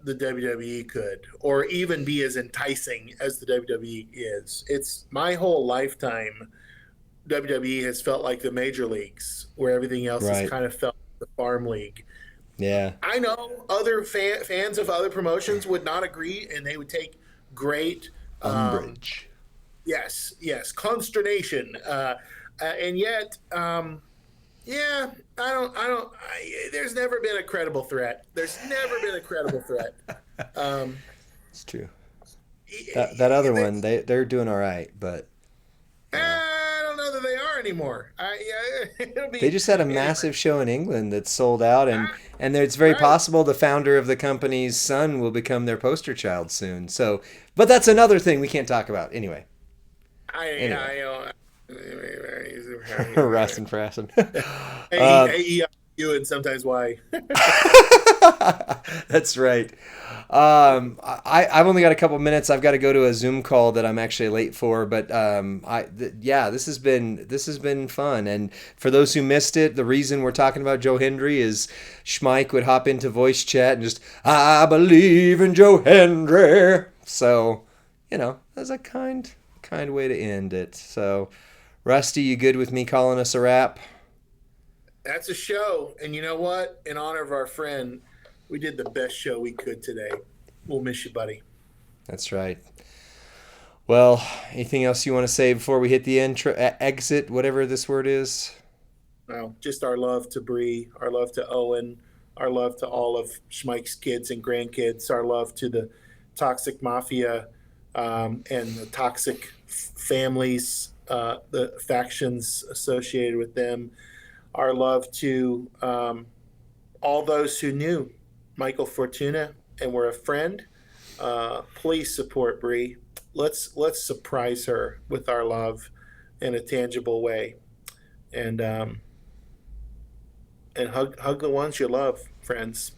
the WWE could, or even be as enticing as the WWE is. It's my whole lifetime. WWE has felt like the major leagues, where everything else has Right. kind of felt like the farm league. Yeah. I know other fans of other promotions would not agree, and they would take great, um, Umbrage. yes, consternation, and yet, yeah, there's never been a credible threat. There's never been a credible threat. Um, It's true. That i- other i- one, they're doing all right, but yeah. I don't know that they are anymore. It'll They be just had a anyway. massive show in England that sold out, Ah, and it's very right. possible the founder of the company's son will become their poster child soon. So, but that's another thing we can't talk about anyway. I, Anyway, I, uh, Russ and Frassen. you and sometimes why. That's right. I've only got a couple minutes. I've got to go to a Zoom call that I'm actually late for, but yeah, this has been fun. And for those who missed it, the reason we're talking about Joe Hendry is Schmike would hop into voice chat and just I believe in Joe Hendry. So that's a kind way to end it. So, Rusty, you good with me calling us a wrap? That's a show. And you know what? In honor of our friend, we did the best show we could today. We'll miss you, buddy. That's right. Well, anything else you want to say before we hit the exit, whatever this word is? Well, just our love to Bree, our love to Owen, our love to all of Schmike's kids and grandkids, our love to the toxic mafia and the toxic families, the factions associated with them, our love to all those who knew Michael Fortuna and were a friend. Please support Bree. Let's surprise her with our love in a tangible way, and hug the ones you love, friends.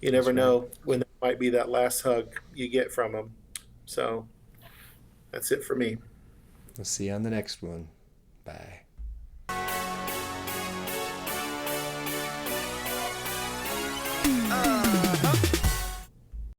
You never That's right. know when that might be that last hug you get from them. So that's it for me. We'll see you on the next one. Bye.